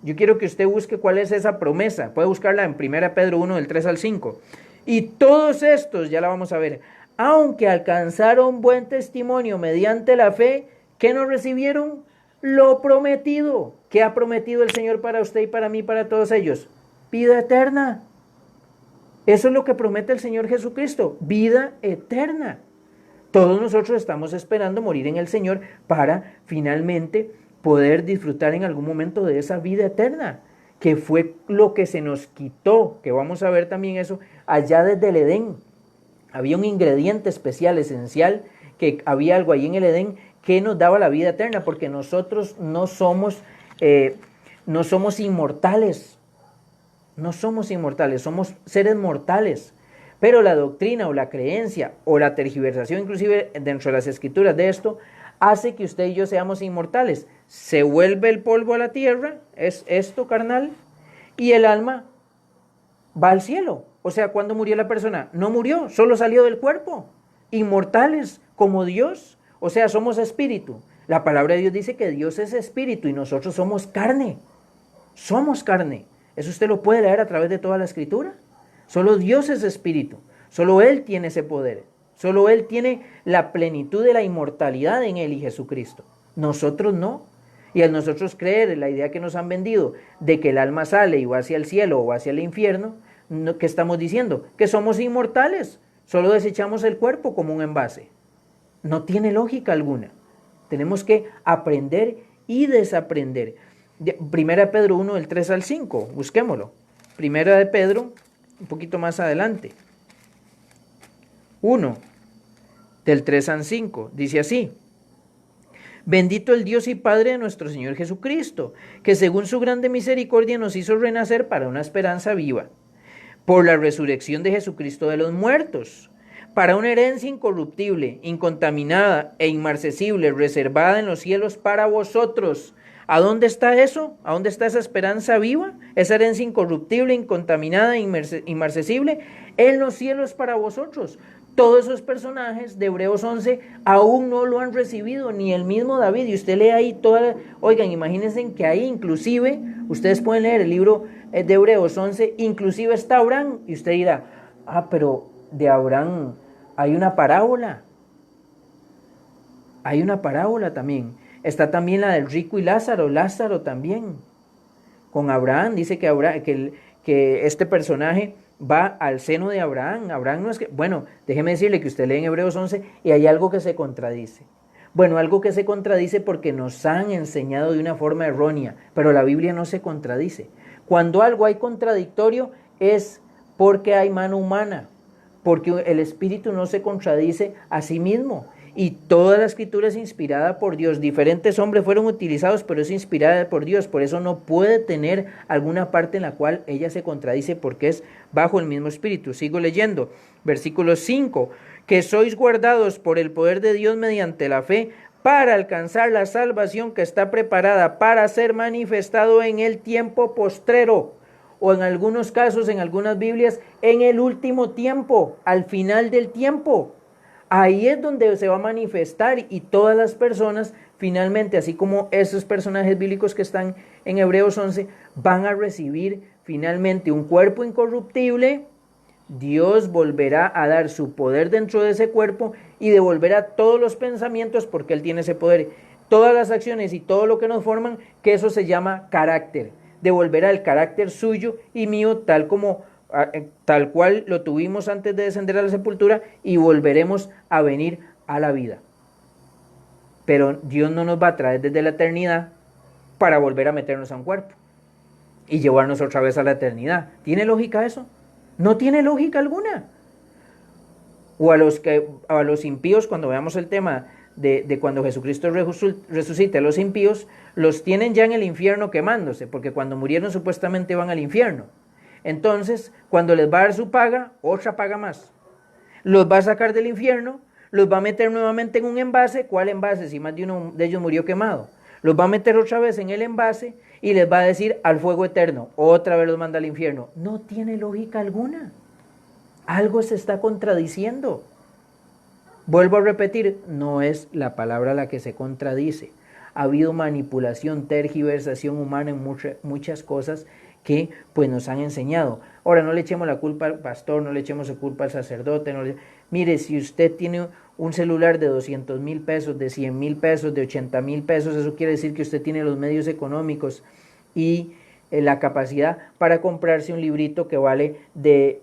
yo quiero que usted busque cuál es esa promesa. Puede buscarla en 1 Pedro 1, del 3 al 5. Y todos estos, ya la vamos a ver, aunque alcanzaron buen testimonio mediante la fe, ¿qué no recibieron? Lo prometido. ¿Qué ha prometido el Señor para usted y para mí, para todos ellos? Vida eterna. Eso es lo que promete el Señor Jesucristo, vida eterna. Todos nosotros estamos esperando morir en el Señor para finalmente poder disfrutar en algún momento de esa vida eterna, que fue lo que se nos quitó, que vamos a ver también eso, allá desde el Edén. Había un ingrediente especial, esencial, que había algo ahí en el Edén que nos daba la vida eterna, porque nosotros no somos inmortales, somos seres mortales. Pero la doctrina o la creencia o la tergiversación, inclusive dentro de las escrituras de esto, hace que usted y yo seamos inmortales. Se vuelve el polvo a la tierra, es esto carnal, y el alma va al cielo. O sea, ¿cuándo murió la persona? No murió, solo salió del cuerpo. Inmortales como Dios, o sea, somos espíritu. La palabra de Dios dice que Dios es espíritu y nosotros somos carne. Somos carne. Eso usted lo puede leer a través de toda la escritura. Solo Dios es espíritu. Solo Él tiene ese poder. Solo Él tiene la plenitud de la inmortalidad en Él y Jesucristo. Nosotros no. Y al nosotros creer la idea que nos han vendido de que el alma sale y va hacia el cielo o hacia el infierno, ¿qué estamos diciendo? Que somos inmortales. Solo desechamos el cuerpo como un envase. No tiene lógica alguna. Tenemos que aprender y desaprender. Primera de Pedro 1, del 3 al 5, busquémoslo. Primera de Pedro, un poquito más adelante. 1, del 3 al 5, dice así: bendito el Dios y Padre de nuestro Señor Jesucristo, que según su grande misericordia nos hizo renacer para una esperanza viva, por la resurrección de Jesucristo de los muertos, para una herencia incorruptible, incontaminada e inmarcesible, reservada en los cielos para vosotros. ¿A dónde está eso? ¿A dónde está esa esperanza viva? Esa herencia incorruptible, incontaminada e inmarcesible en los cielos para vosotros. Todos esos personajes de Hebreos 11 aún no lo han recibido, ni el mismo David. Y usted lee ahí oigan, imagínense que ahí inclusive, ustedes pueden leer el libro de Hebreos 11, inclusive está Abraham. Y usted dirá, pero de Abraham hay una parábola. Hay una parábola también. Está también la del rico y Lázaro. Lázaro también. Con Abraham, dice que este personaje va al seno de Abraham. Abraham no es que... Bueno, déjeme decirle que usted lee en Hebreos 11 y hay algo que se contradice. Bueno, algo que se contradice porque nos han enseñado de una forma errónea, pero la Biblia no se contradice. Cuando algo hay contradictorio es porque hay mano humana, porque el Espíritu no se contradice a sí mismo. Y toda la escritura es inspirada por Dios. Diferentes hombres fueron utilizados, pero es inspirada por Dios. Por eso no puede tener alguna parte en la cual ella se contradice, porque es bajo el mismo Espíritu. Sigo leyendo. Versículo 5. Que sois guardados por el poder de Dios mediante la fe, para alcanzar la salvación que está preparada para ser manifestado en el tiempo postrero. O en algunos casos, en algunas Biblias, en el último tiempo, al final del tiempo. Ahí es donde se va a manifestar y todas las personas finalmente, así como esos personajes bíblicos que están en Hebreos 11, van a recibir finalmente un cuerpo incorruptible. Dios volverá a dar su poder dentro de ese cuerpo y devolverá todos los pensamientos, porque Él tiene ese poder, todas las acciones y todo lo que nos forman, que eso se llama carácter. Devolverá el carácter suyo y mío tal cual lo tuvimos antes de descender a la sepultura, y volveremos a venir a la vida. pero Dios no nos va a traer desde la eternidad para volver a meternos a un cuerpo y llevarnos otra vez a la eternidad. ¿Tiene lógica eso? No tiene lógica alguna. O a los impíos, cuando veamos el tema de cuando Jesucristo resucite a los impíos, los tienen ya en el infierno quemándose, porque cuando murieron supuestamente van al infierno. Entonces, cuando les va a dar su paga, otra paga más. Los va a sacar del infierno, los va a meter nuevamente en un envase. ¿Cuál envase? Si más de uno de ellos murió quemado. Los va a meter otra vez en el envase y les va a decir al fuego eterno. Otra vez los manda al infierno. No tiene lógica alguna. Algo se está contradiciendo. Vuelvo a repetir, no es la palabra la que se contradice. Ha habido manipulación, tergiversación humana en muchas cosas que pues nos han enseñado. Ahora, no le echemos la culpa al pastor, no le echemos la culpa al sacerdote. Mire, si usted tiene un celular de 200,000 pesos, de 100,000 pesos, de 80,000 pesos, eso quiere decir que usted tiene los medios económicos y la capacidad para comprarse un librito que vale de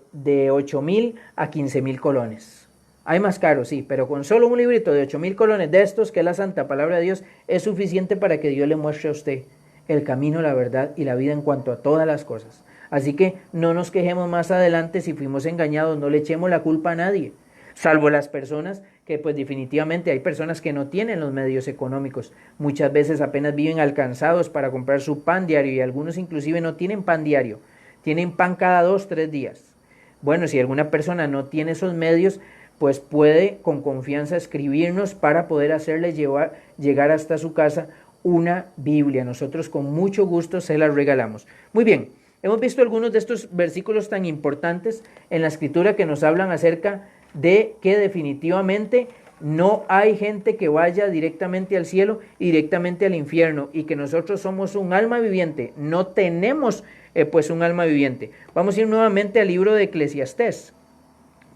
8,000 a 15,000 colones. Hay más caros, sí, pero con solo un librito de 8,000 colones de estos, que es la santa palabra de Dios, es suficiente para que Dios le muestre a usted el camino, la verdad y la vida en cuanto a todas las cosas. Así que no nos quejemos más adelante si fuimos engañados, no le echemos la culpa a nadie, salvo las personas que pues definitivamente hay personas que no tienen los medios económicos, muchas veces apenas viven alcanzados para comprar su pan diario y algunos inclusive no tienen pan diario, tienen pan cada 2, 3 días. Bueno, si alguna persona no tiene esos medios, pues puede con confianza escribirnos para poder hacerle llegar hasta su casa una Biblia. Nosotros con mucho gusto se la regalamos. Muy bien, hemos visto algunos de estos versículos tan importantes en la Escritura que nos hablan acerca de que definitivamente no hay gente que vaya directamente al cielo y directamente al infierno, y que nosotros somos un alma viviente, no tenemos pues un alma viviente. Vamos a ir nuevamente al libro de Eclesiastés.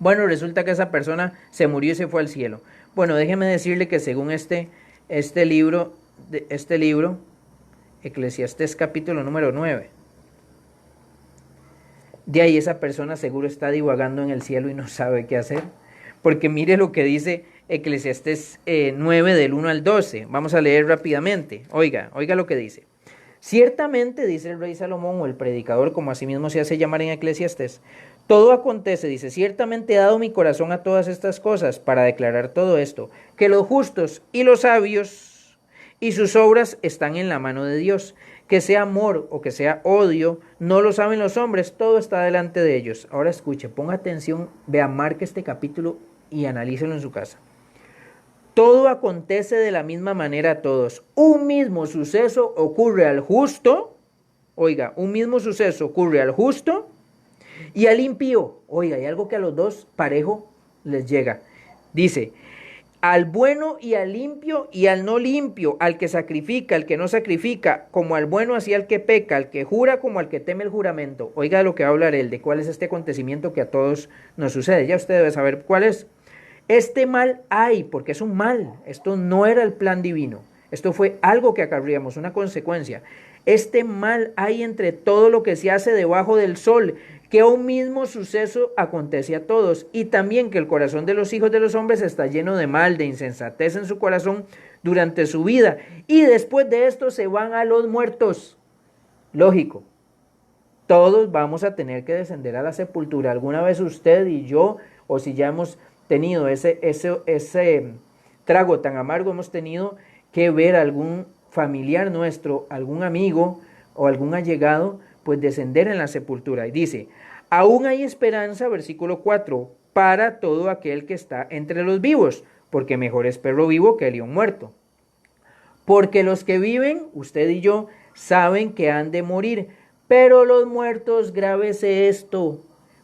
Bueno, resulta que esa persona se murió y se fue al cielo. Bueno, déjeme decirle que según este libro, Eclesiastés capítulo número 9, de ahí esa persona seguro está divagando en el cielo y no sabe qué hacer. Porque mire lo que dice Eclesiastés 9 del 1 al 12. Vamos a leer rápidamente. Oiga lo que dice. Ciertamente, dice el rey Salomón, o el predicador, como asimismo se hace llamar en Eclesiastés, todo acontece, dice, ciertamente he dado mi corazón a todas estas cosas para declarar todo esto, que los justos y los sabios y sus obras están en la mano de Dios. Que sea amor o que sea odio, no lo saben los hombres, todo está delante de ellos. Ahora escuche, ponga atención, vea, marque este capítulo y analícelo en su casa. Todo acontece de la misma manera a todos. Un mismo suceso ocurre al justo, oiga, un mismo suceso ocurre al justo y al impío. Oiga, hay algo que a los dos parejo les llega. Dice, al bueno y al limpio y al no limpio, al que sacrifica, al que no sacrifica, como al bueno así al que peca, al que jura como al que teme el juramento. Oiga lo que va a hablar él, de cuál es este acontecimiento que a todos nos sucede. Ya usted debe saber cuál es. Este mal hay, porque es un mal. Esto no era el plan divino. Esto fue algo que acarreamos, una consecuencia. Este mal hay entre todo lo que se hace debajo del sol, que un mismo suceso acontece a todos, y también que el corazón de los hijos de los hombres está lleno de mal, de insensatez en su corazón durante su vida, y después de esto se van a los muertos. Lógico, todos vamos a tener que descender a la sepultura. Alguna vez usted y yo, o si ya hemos tenido ese trago tan amargo, hemos tenido que ver a algún familiar nuestro, algún amigo o algún allegado, pues descender en la sepultura. Y dice, aún hay esperanza, versículo 4, para todo aquel que está entre los vivos, porque mejor es perro vivo que león muerto. Porque los que viven, usted y yo, saben que han de morir, pero los muertos, grábese esto,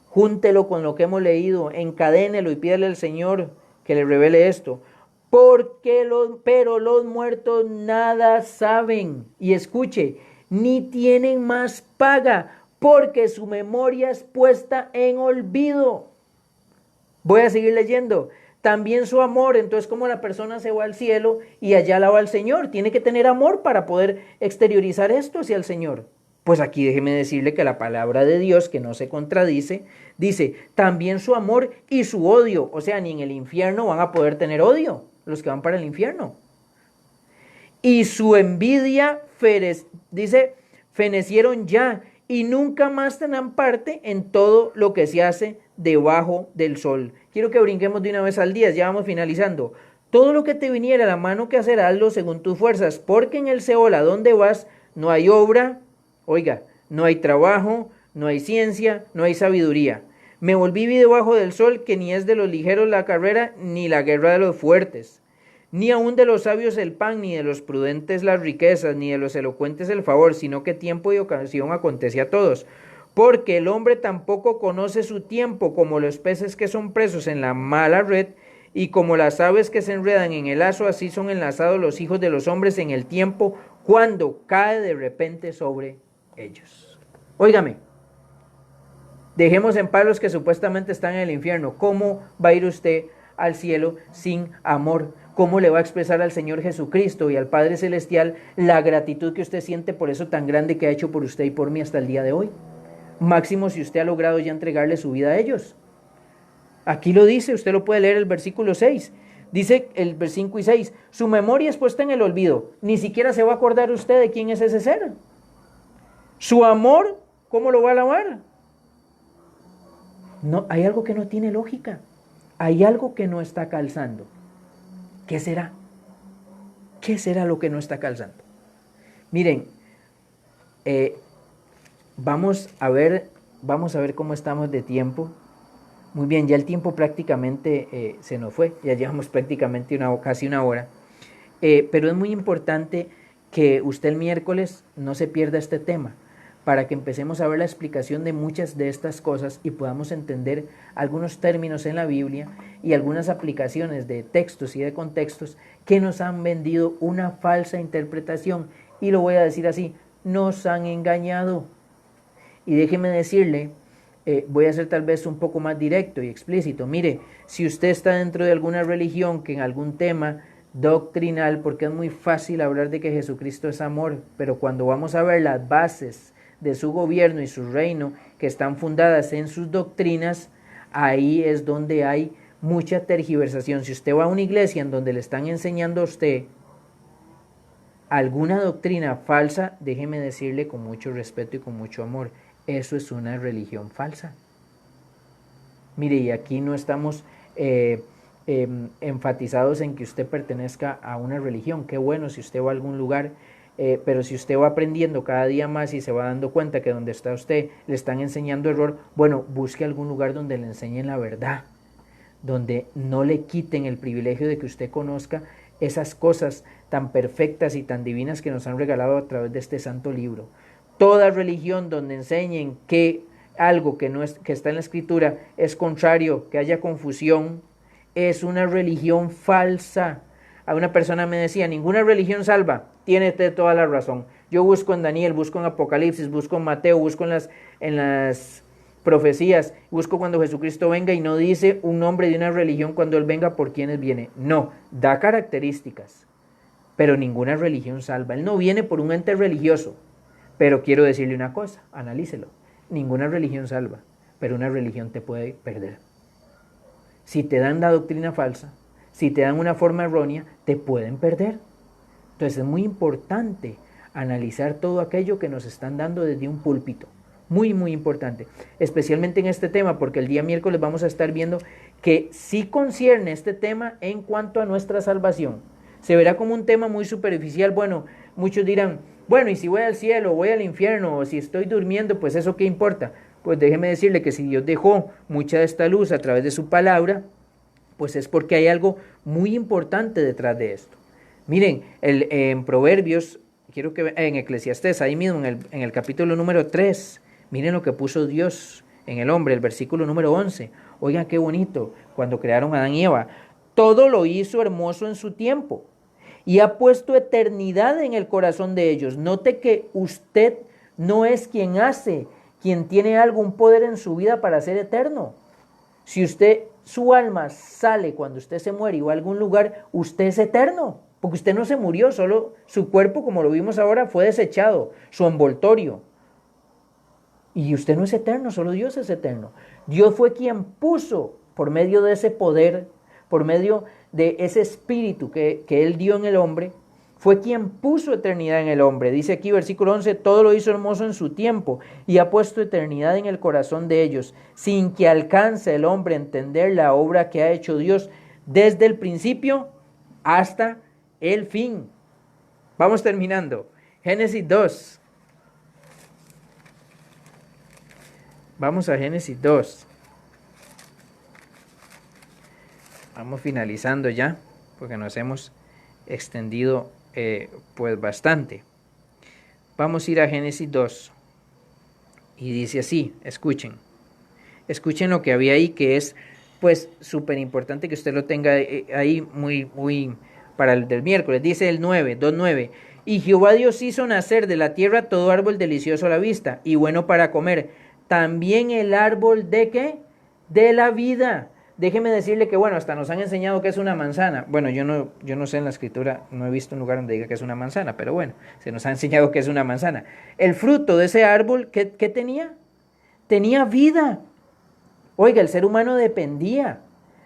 júntelo con lo que hemos leído, encadénelo y pídale al Señor que le revele esto. Pero los muertos nada saben, y escuche, ni tienen más paga, porque su memoria es puesta en olvido. Voy a seguir leyendo. También su amor, entonces como la persona se va al cielo y allá la va al Señor, tiene que tener amor para poder exteriorizar esto hacia el Señor. Pues aquí déjeme decirle que la palabra de Dios, que no se contradice, dice, también su amor y su odio, o sea, ni en el infierno van a poder tener odio los que van para el infierno. y su envidia, dice, fenecieron ya, y nunca más tendrán parte en todo lo que se hace debajo del sol. Quiero que brinquemos de una vez al día, ya vamos finalizando. Todo lo que te viniera a la mano que hacer, hazlo según tus fuerzas, porque en el Seol, a donde vas, no hay obra, oiga, no hay trabajo, no hay ciencia, no hay sabiduría. Me volví debajo del sol, que ni es de los ligeros la carrera, ni la guerra de los fuertes. Ni aun de los sabios el pan, ni de los prudentes las riquezas, ni de los elocuentes el favor, sino que tiempo y ocasión acontece a todos. Porque el hombre tampoco conoce su tiempo, como los peces que son presos en la mala red, y como las aves que se enredan en el lazo, así son enlazados los hijos de los hombres en el tiempo, cuando cae de repente sobre ellos. Óigame, dejemos en paz los que supuestamente están en el infierno. ¿Cómo va a ir usted al cielo sin amor? ¿Cómo le va a expresar al Señor Jesucristo y al Padre Celestial la gratitud que usted siente por eso tan grande que ha hecho por usted y por mí hasta el día de hoy? Máximo si usted ha logrado ya entregarle su vida a ellos. Aquí lo dice, usted lo puede leer el versículo 6. Dice el versículo 5 y 6, su memoria es puesta en el olvido. Ni siquiera se va a acordar usted de quién es ese ser. Su amor, ¿cómo lo va a alabar? No, hay algo que no tiene lógica. Hay algo que no está calzando. ¿Qué será? ¿Qué será lo que no está calzando? Miren, vamos a ver cómo estamos de tiempo. Muy bien, ya el tiempo prácticamente se nos fue, ya llevamos prácticamente casi una hora. Pero es muy importante que usted el miércoles no se pierda este tema, para que empecemos a ver la explicación de muchas de estas cosas y podamos entender algunos términos en la Biblia y algunas aplicaciones de textos y de contextos que nos han vendido una falsa interpretación. Y lo voy a decir así, nos han engañado. Y déjeme decirle, voy a ser tal vez un poco más directo y explícito. Mire, si usted está dentro de alguna religión que en algún tema doctrinal, porque es muy fácil hablar de que Jesucristo es amor, pero cuando vamos a ver las bases de su gobierno y su reino que están fundadas en sus doctrinas, ahí es donde hay mucha tergiversación. Si usted va a una iglesia en donde le están enseñando a usted alguna doctrina falsa, déjeme decirle con mucho respeto y con mucho amor, eso es una religión falsa. Mire, y aquí no estamos enfatizados en que usted pertenezca a una religión. Qué bueno si usted va a algún lugar, pero si usted va aprendiendo cada día más y se va dando cuenta que donde está usted le están enseñando error, bueno, busque algún lugar donde le enseñen la verdad, donde no le quiten el privilegio de que usted conozca esas cosas tan perfectas y tan divinas que nos han regalado a través de este santo libro. Toda religión donde enseñen que algo que está en la Escritura es contrario, que haya confusión, es una religión falsa. A una persona me decía, ninguna religión salva. Tiene toda la razón. Yo busco en Daniel, busco en Apocalipsis, busco en Mateo, busco en las profecías, busco cuando Jesucristo venga y no dice un nombre de una religión cuando Él venga por quienes viene. No, da características, pero ninguna religión salva. Él no viene por un ente religioso. Pero quiero decirle una cosa, analícelo. Ninguna religión salva, pero una religión te puede perder. Si te dan la doctrina falsa, si te dan una forma errónea, te pueden perder. Entonces es muy importante analizar todo aquello que nos están dando desde un púlpito. Muy, muy importante. Especialmente en este tema, porque el día miércoles vamos a estar viendo que sí concierne este tema en cuanto a nuestra salvación. Se verá como un tema muy superficial. Bueno, muchos dirán, bueno, y si voy al cielo, voy al infierno, o si estoy durmiendo, pues eso qué importa. Pues déjeme decirle que si Dios dejó mucha de esta luz a través de su palabra, pues es porque hay algo muy importante detrás de esto. Miren, en Proverbios, quiero que en Eclesiastés, ahí mismo en el capítulo número 3, miren lo que puso Dios en el hombre, el versículo número 11. Oigan qué bonito, cuando crearon a Adán y Eva, todo lo hizo hermoso en su tiempo y ha puesto eternidad en el corazón de ellos. Note que usted no es quien hace, quien tiene algún poder en su vida para ser eterno. Si su alma sale cuando usted se muere y va a algún lugar, usted es eterno, porque usted no se murió, solo su cuerpo, como lo vimos ahora, fue desechado, su envoltorio. Y usted no es eterno, solo Dios es eterno. Dios fue quien puso, por medio de ese poder, por medio de ese espíritu que Él dio en el hombre, fue quien puso eternidad en el hombre. Dice aquí versículo 11, todo lo hizo hermoso en su tiempo y ha puesto eternidad en el corazón de ellos, sin que alcance el hombre a entender la obra que ha hecho Dios desde el principio hasta el fin. Vamos terminando. Génesis 2. Vamos a Génesis 2. Vamos finalizando ya, porque nos hemos extendido pues bastante. Vamos a ir a Génesis 2. Y dice así, escuchen lo que había ahí, que es pues súper importante que usted lo tenga ahí muy para el del miércoles. Dice el 9, 2:9. Y Jehová Dios hizo nacer de la tierra todo árbol delicioso a la vista y bueno para comer. También el árbol de ¿qué? De la vida. Déjeme decirle que bueno, hasta nos han enseñado que es una manzana. Bueno, yo no sé en la escritura, no he visto un lugar donde diga que es una manzana, pero bueno, se nos ha enseñado que es una manzana. El fruto de ese árbol, ¿qué tenía? Tenía vida. Oiga, el ser humano dependía.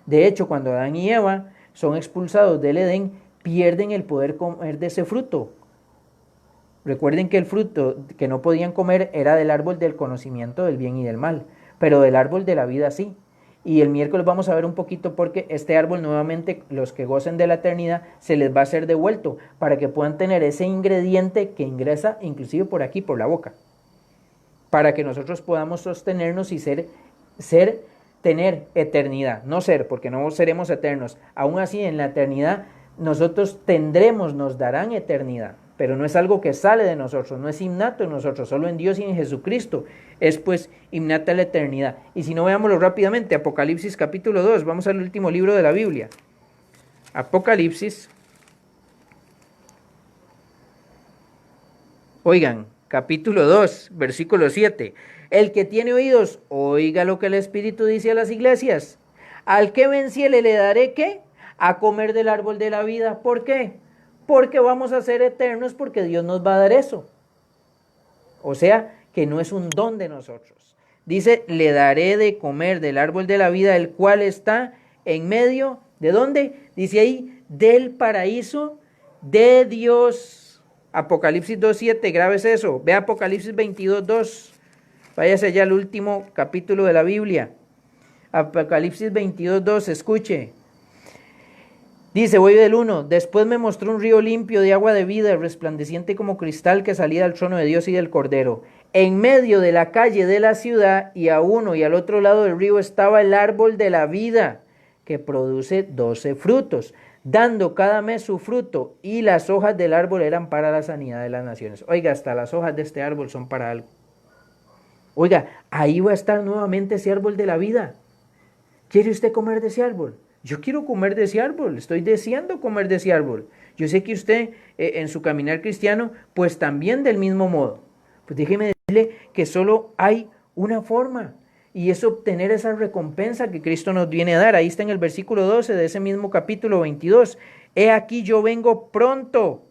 De hecho, cuando Adán y Eva son expulsados del Edén, pierden el poder comer de ese fruto. Recuerden que el fruto que no podían comer era del árbol del conocimiento del bien y del mal, pero del árbol de la vida sí. Y el miércoles vamos a ver un poquito porque este árbol nuevamente, los que gocen de la eternidad, se les va a ser devuelto para que puedan tener ese ingrediente que ingresa inclusive por aquí, por la boca, para que nosotros podamos sostenernos y tener eternidad, no ser, porque no seremos eternos. Aún así, en la eternidad nosotros nos darán eternidad, pero no es algo que sale de nosotros, no es innato en nosotros, solo en Dios y en Jesucristo es pues innata la eternidad. Y si no, veámoslo rápidamente, Apocalipsis capítulo 2, vamos al último libro de la Biblia. Apocalipsis, oigan, capítulo 2, versículo 7. El que tiene oídos, oiga lo que el Espíritu dice a las iglesias. Al que venciere le daré, ¿qué? A comer del árbol de la vida. ¿Por qué? Porque vamos a ser eternos, porque Dios nos va a dar eso. O sea, que no es un don de nosotros. Dice, le daré de comer del árbol de la vida, el cual está en medio, ¿de dónde? Dice ahí, del paraíso de Dios. Apocalipsis 2:7, grábese eso. Ve Apocalipsis 22:2. Váyase allá al último capítulo de la Biblia. Apocalipsis 22:2, escuche. Dice, voy del 1, después me mostró un río limpio de agua de vida, resplandeciente como cristal, que salía del trono de Dios y del Cordero. En medio de la calle de la ciudad, y a uno y al otro lado del río, estaba el árbol de la vida, que produce 12 frutos, dando cada mes su fruto, y las hojas del árbol eran para la sanidad de las naciones. Oiga, hasta las hojas de este árbol son para algo. Oiga, ahí va a estar nuevamente ese árbol de la vida. ¿Quiere usted comer de ese árbol? Yo quiero comer de ese árbol, estoy deseando comer de ese árbol. Yo sé que usted en su caminar cristiano, pues también del mismo modo. Pues déjeme decirle que solo hay una forma, y es obtener esa recompensa que Cristo nos viene a dar. Ahí está en el versículo 12 de ese mismo capítulo 22. He aquí yo vengo pronto,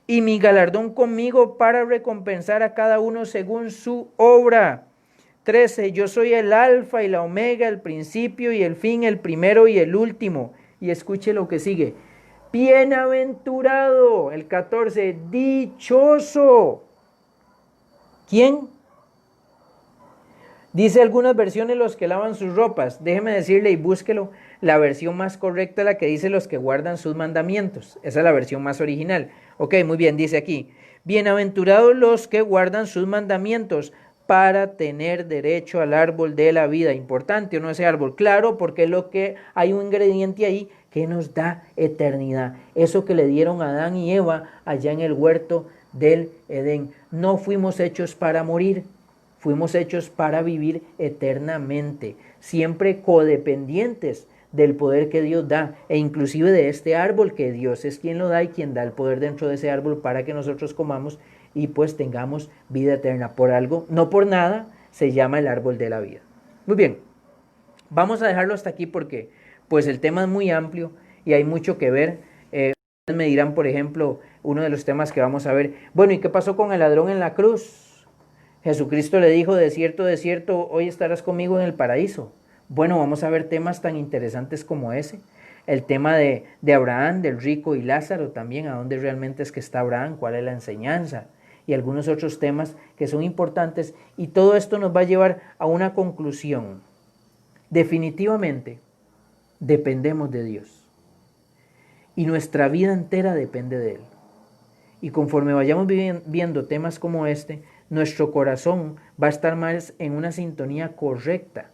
y mi galardón conmigo para recompensar a cada uno según su obra. 13, yo soy el alfa y la omega, el principio y el fin, el primero y el último. Y escuche lo que sigue. Bienaventurado, el 14, dichoso. ¿Quién? Dice algunas versiones los que lavan sus ropas. Déjeme decirle y búsquelo. La versión más correcta es la que dice los que guardan sus mandamientos. Esa es la versión más original. Ok, muy bien, dice aquí. Bienaventurados los que guardan sus mandamientos, para tener derecho al árbol de la vida. Importante o no ese árbol, claro, porque es lo que hay un ingrediente ahí que nos da eternidad. Eso que le dieron a Adán y Eva allá en el huerto del Edén. No fuimos hechos para morir, fuimos hechos para vivir eternamente, siempre codependientes del poder que Dios da, e inclusive de este árbol que Dios es quien lo da y quien da el poder dentro de ese árbol para que nosotros comamos y pues tengamos vida eterna. Por algo, no por nada, se llama el árbol de la vida. Muy bien, vamos a dejarlo hasta aquí porque pues el tema es muy amplio y hay mucho que ver. Ustedes me dirán, por ejemplo, uno de los temas que vamos a ver, bueno, ¿y qué pasó con el ladrón en la cruz? Jesucristo le dijo, de cierto, hoy estarás conmigo en el paraíso. Bueno, vamos a ver temas tan interesantes como ese. El tema de Abraham, del rico y Lázaro también, a dónde realmente es que está Abraham, cuál es la enseñanza, y algunos otros temas que son importantes, y todo esto nos va a llevar a una conclusión. Definitivamente, dependemos de Dios, y nuestra vida entera depende de Él. Y conforme vayamos viendo temas como este, nuestro corazón va a estar más en una sintonía correcta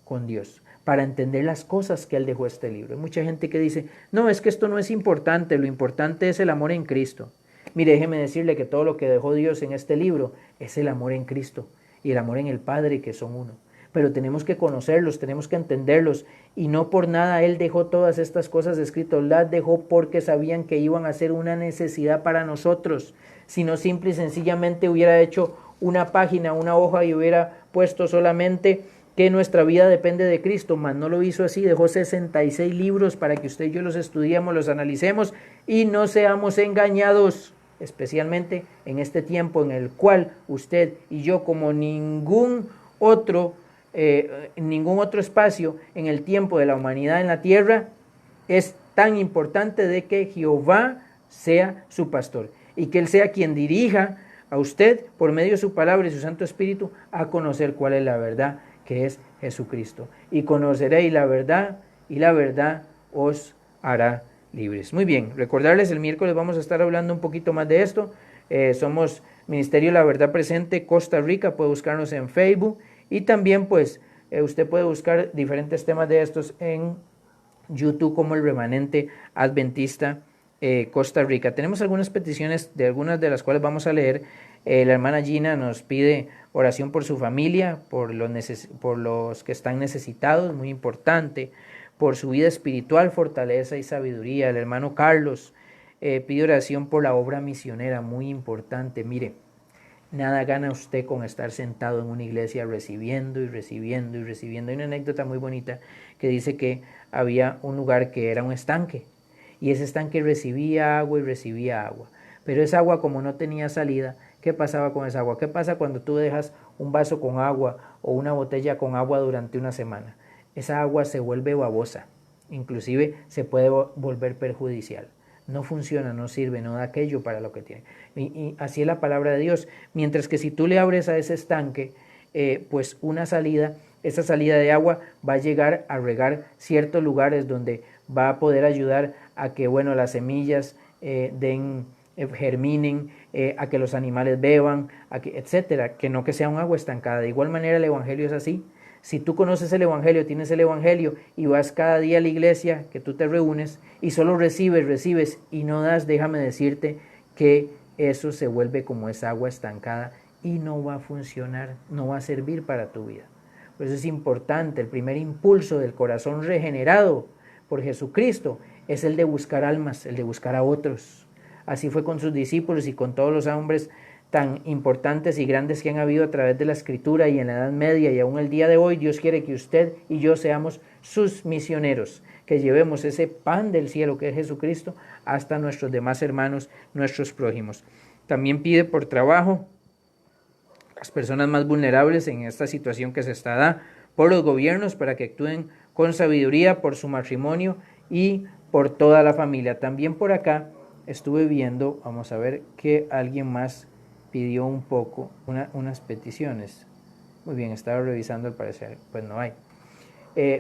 con Dios para entender las cosas que Él dejó en este libro. Hay mucha gente que dice, no, es que esto no es importante, lo importante es el amor en Cristo. Mire, déjeme decirle que todo lo que dejó Dios en este libro es el amor en Cristo y el amor en el Padre, que son uno. Pero tenemos que conocerlos, tenemos que entenderlos, y no por nada Él dejó todas estas cosas escritas, las dejó porque sabían que iban a ser una necesidad para nosotros. Si no, simple y sencillamente hubiera hecho una página, una hoja, y hubiera puesto solamente que nuestra vida depende de Cristo, mas no lo hizo así. Dejó 66 libros para que usted y yo los estudiemos, los analicemos y no seamos engañados, especialmente en este tiempo en el cual usted y yo, como ningún otro espacio en el tiempo de la humanidad en la tierra, es tan importante de que Jehová sea su pastor y que Él sea quien dirija a usted por medio de su palabra y su Santo Espíritu a conocer cuál es la verdad, que es Jesucristo. Y conoceréis la verdad, y la verdad os hará libres. Muy bien, recordarles, el miércoles vamos a estar hablando un poquito más de esto. Somos Ministerio La Verdad Presente Costa Rica, puede buscarnos en Facebook, y también pues usted puede buscar diferentes temas de estos en YouTube como el Remanente Adventista Costa Rica. Tenemos algunas peticiones, de algunas de las cuales vamos a leer. La hermana Gina nos pide oración por su familia, por los que están necesitados, muy importante, por su vida espiritual, fortaleza y sabiduría. El hermano Carlos pide oración por la obra misionera, muy importante. Mire, nada gana usted con estar sentado en una iglesia recibiendo y recibiendo y recibiendo. Hay una anécdota muy bonita que dice que había un lugar que era un estanque, y ese estanque recibía agua y recibía agua, pero esa agua, como no tenía salida, ¿qué pasaba con esa agua? ¿Qué pasa cuando tú dejas un vaso con agua o una botella con agua durante una semana? Esa agua se vuelve babosa, inclusive se puede volver perjudicial. No funciona, no sirve, no da aquello para lo que tiene. Y así es la palabra de Dios. Mientras que si tú le abres a ese estanque, pues una salida, esa salida de agua va a llegar a regar ciertos lugares donde va a poder ayudar a que, bueno, las semillas germinen, a que los animales beban, etcétera, que no que sea un agua estancada. De igual manera el Evangelio es así. Si tú conoces el Evangelio, tienes el Evangelio y vas cada día a la iglesia, que tú te reúnes y solo recibes y no das, déjame decirte que eso se vuelve como esa agua estancada y no va a funcionar, no va a servir para tu vida. Por eso es importante, el primer impulso del corazón regenerado por Jesucristo es el de buscar almas, el de buscar a otros. Así fue con sus discípulos y con todos los hombres tan importantes y grandes que han habido a través de la Escritura y en la Edad Media y aún el día de hoy. Dios quiere que usted y yo seamos sus misioneros, que llevemos ese pan del cielo que es Jesucristo hasta nuestros demás hermanos, nuestros prójimos. También pide por trabajo las personas más vulnerables en esta situación que se está dando, por los gobiernos para que actúen con sabiduría, por su matrimonio y por toda la familia. También por acá estuve viendo, vamos a ver que alguien más pidió un poco, unas peticiones. Muy bien, estaba revisando, al parecer pues no hay.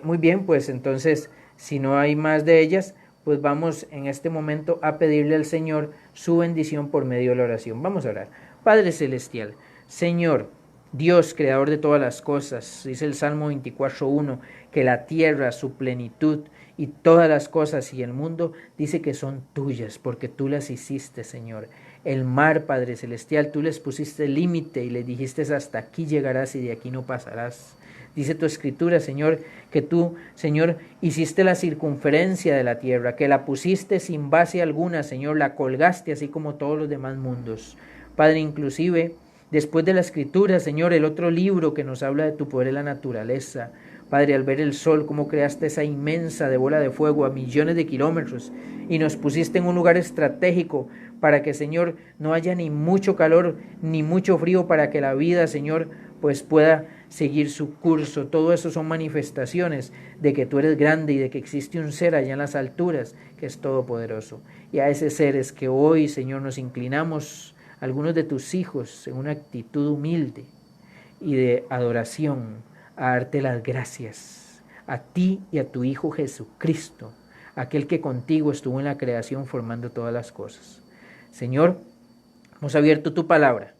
Muy bien, pues entonces si no hay más de ellas, pues vamos en este momento a pedirle al Señor su bendición por medio de la oración. Vamos a orar. Padre Celestial, Señor, Dios, creador de todas las cosas, dice el Salmo 24:1, que la tierra, su plenitud y todas las cosas y el mundo, dice que son tuyas, porque tú las hiciste, Señor. El mar, Padre Celestial, tú les pusiste límite y les dijiste hasta aquí llegarás y de aquí no pasarás. Dice tu Escritura, Señor, que tú, Señor, hiciste la circunferencia de la tierra, que la pusiste sin base alguna, Señor, la colgaste así como todos los demás mundos. Padre, inclusive, después de la Escritura, Señor, el otro libro que nos habla de tu poder en la naturaleza. Padre, al ver el sol, cómo creaste esa inmensa de bola de fuego a millones de kilómetros y nos pusiste en un lugar estratégico para que, Señor, no haya ni mucho calor ni mucho frío, para que la vida, Señor, pues pueda seguir su curso. Todo eso son manifestaciones de que tú eres grande y de que existe un ser allá en las alturas que es todopoderoso. Y a ese ser es que hoy, Señor, nos inclinamos, algunos de tus hijos, en una actitud humilde y de adoración, a darte las gracias a ti y a tu Hijo Jesucristo, aquel que contigo estuvo en la creación formando todas las cosas. Señor, hemos abierto tu palabra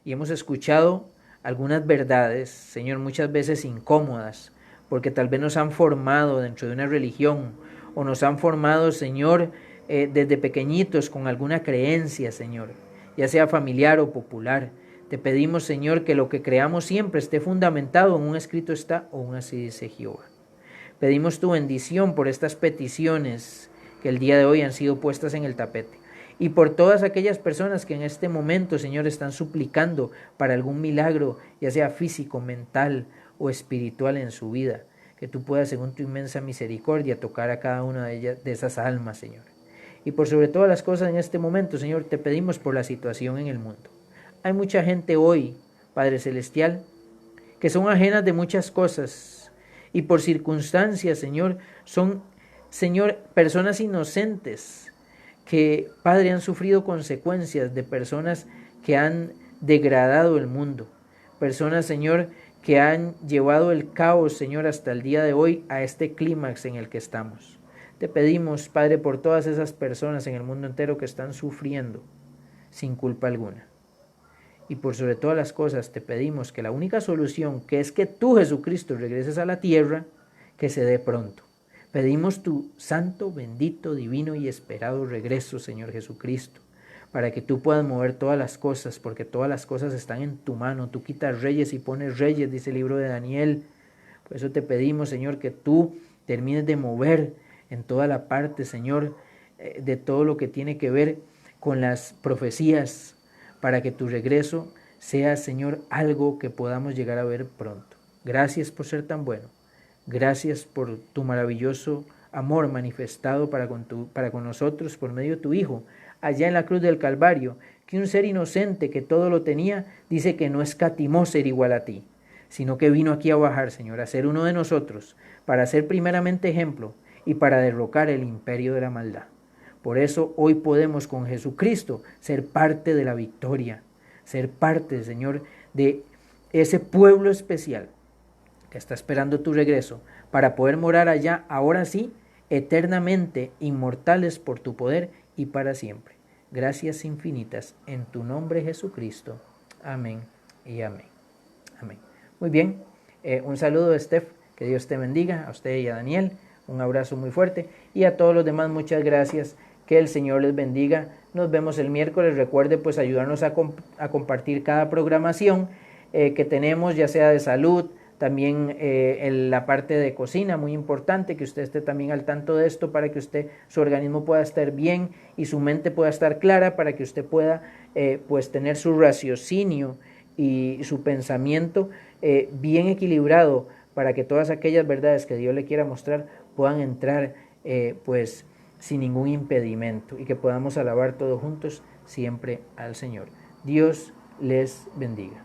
y hemos escuchado algunas verdades, Señor, muchas veces incómodas, porque tal vez nos han formado dentro de una religión o nos han formado, Señor, desde pequeñitos con alguna creencia, Señor, ya sea familiar o popular. Te pedimos, Señor, que lo que creamos siempre esté fundamentado en un escrito está o un así dice Jehová. Pedimos tu bendición por estas peticiones que el día de hoy han sido puestas en el tapete y por todas aquellas personas que en este momento, Señor, están suplicando para algún milagro, ya sea físico, mental o espiritual en su vida, que tú puedas, según tu inmensa misericordia, tocar a cada una de ellas, de esas almas, Señor. Y por sobre todas las cosas en este momento, Señor, te pedimos por la situación en el mundo. Hay mucha gente hoy, Padre Celestial, que son ajenas de muchas cosas y por circunstancias, Señor, son, Señor, personas inocentes que, Padre, han sufrido consecuencias de personas que han degradado el mundo. Personas, Señor, que han llevado el caos, Señor, hasta el día de hoy a este clímax en el que estamos. Te pedimos, Padre, por todas esas personas en el mundo entero que están sufriendo sin culpa alguna. Y por sobre todas las cosas te pedimos que la única solución, que es que tú, Jesucristo, regreses a la tierra, que se dé pronto. Pedimos tu santo, bendito, divino y esperado regreso, Señor Jesucristo, para que tú puedas mover todas las cosas, porque todas las cosas están en tu mano. Tú quitas reyes y pones reyes, dice el libro de Daniel. Por eso te pedimos, Señor, que tú termines de mover en toda la parte, Señor, de todo lo que tiene que ver con las profecías, para que tu regreso sea, Señor, algo que podamos llegar a ver pronto. Gracias por ser tan bueno. Gracias por tu maravilloso amor manifestado para con nosotros por medio de tu Hijo, allá en la cruz del Calvario, que un ser inocente que todo lo tenía, dice que no escatimó ser igual a ti, sino que vino aquí a bajar, Señor, a ser uno de nosotros, para ser primeramente ejemplo y para derrocar el imperio de la maldad. Por eso hoy podemos con Jesucristo ser parte de la victoria, ser parte, Señor, de ese pueblo especial que está esperando tu regreso para poder morar allá, ahora sí, eternamente, inmortales por tu poder y para siempre. Gracias infinitas en tu nombre, Jesucristo. Amén y amén. Amén. Muy bien, un saludo, Steph, que Dios te bendiga, a usted y a Daniel, un abrazo muy fuerte y a todos los demás muchas gracias. Que el Señor les bendiga. Nos vemos el miércoles. Recuerde pues ayudarnos a compartir cada programación que tenemos, ya sea de salud, también en la parte de cocina, muy importante que usted esté también al tanto de esto para que su organismo pueda estar bien y su mente pueda estar clara para que usted pueda pues tener su raciocinio y su pensamiento bien equilibrado para que todas aquellas verdades que Dios le quiera mostrar puedan entrar pues sin ningún impedimento y que podamos alabar todos juntos siempre al Señor. Dios les bendiga.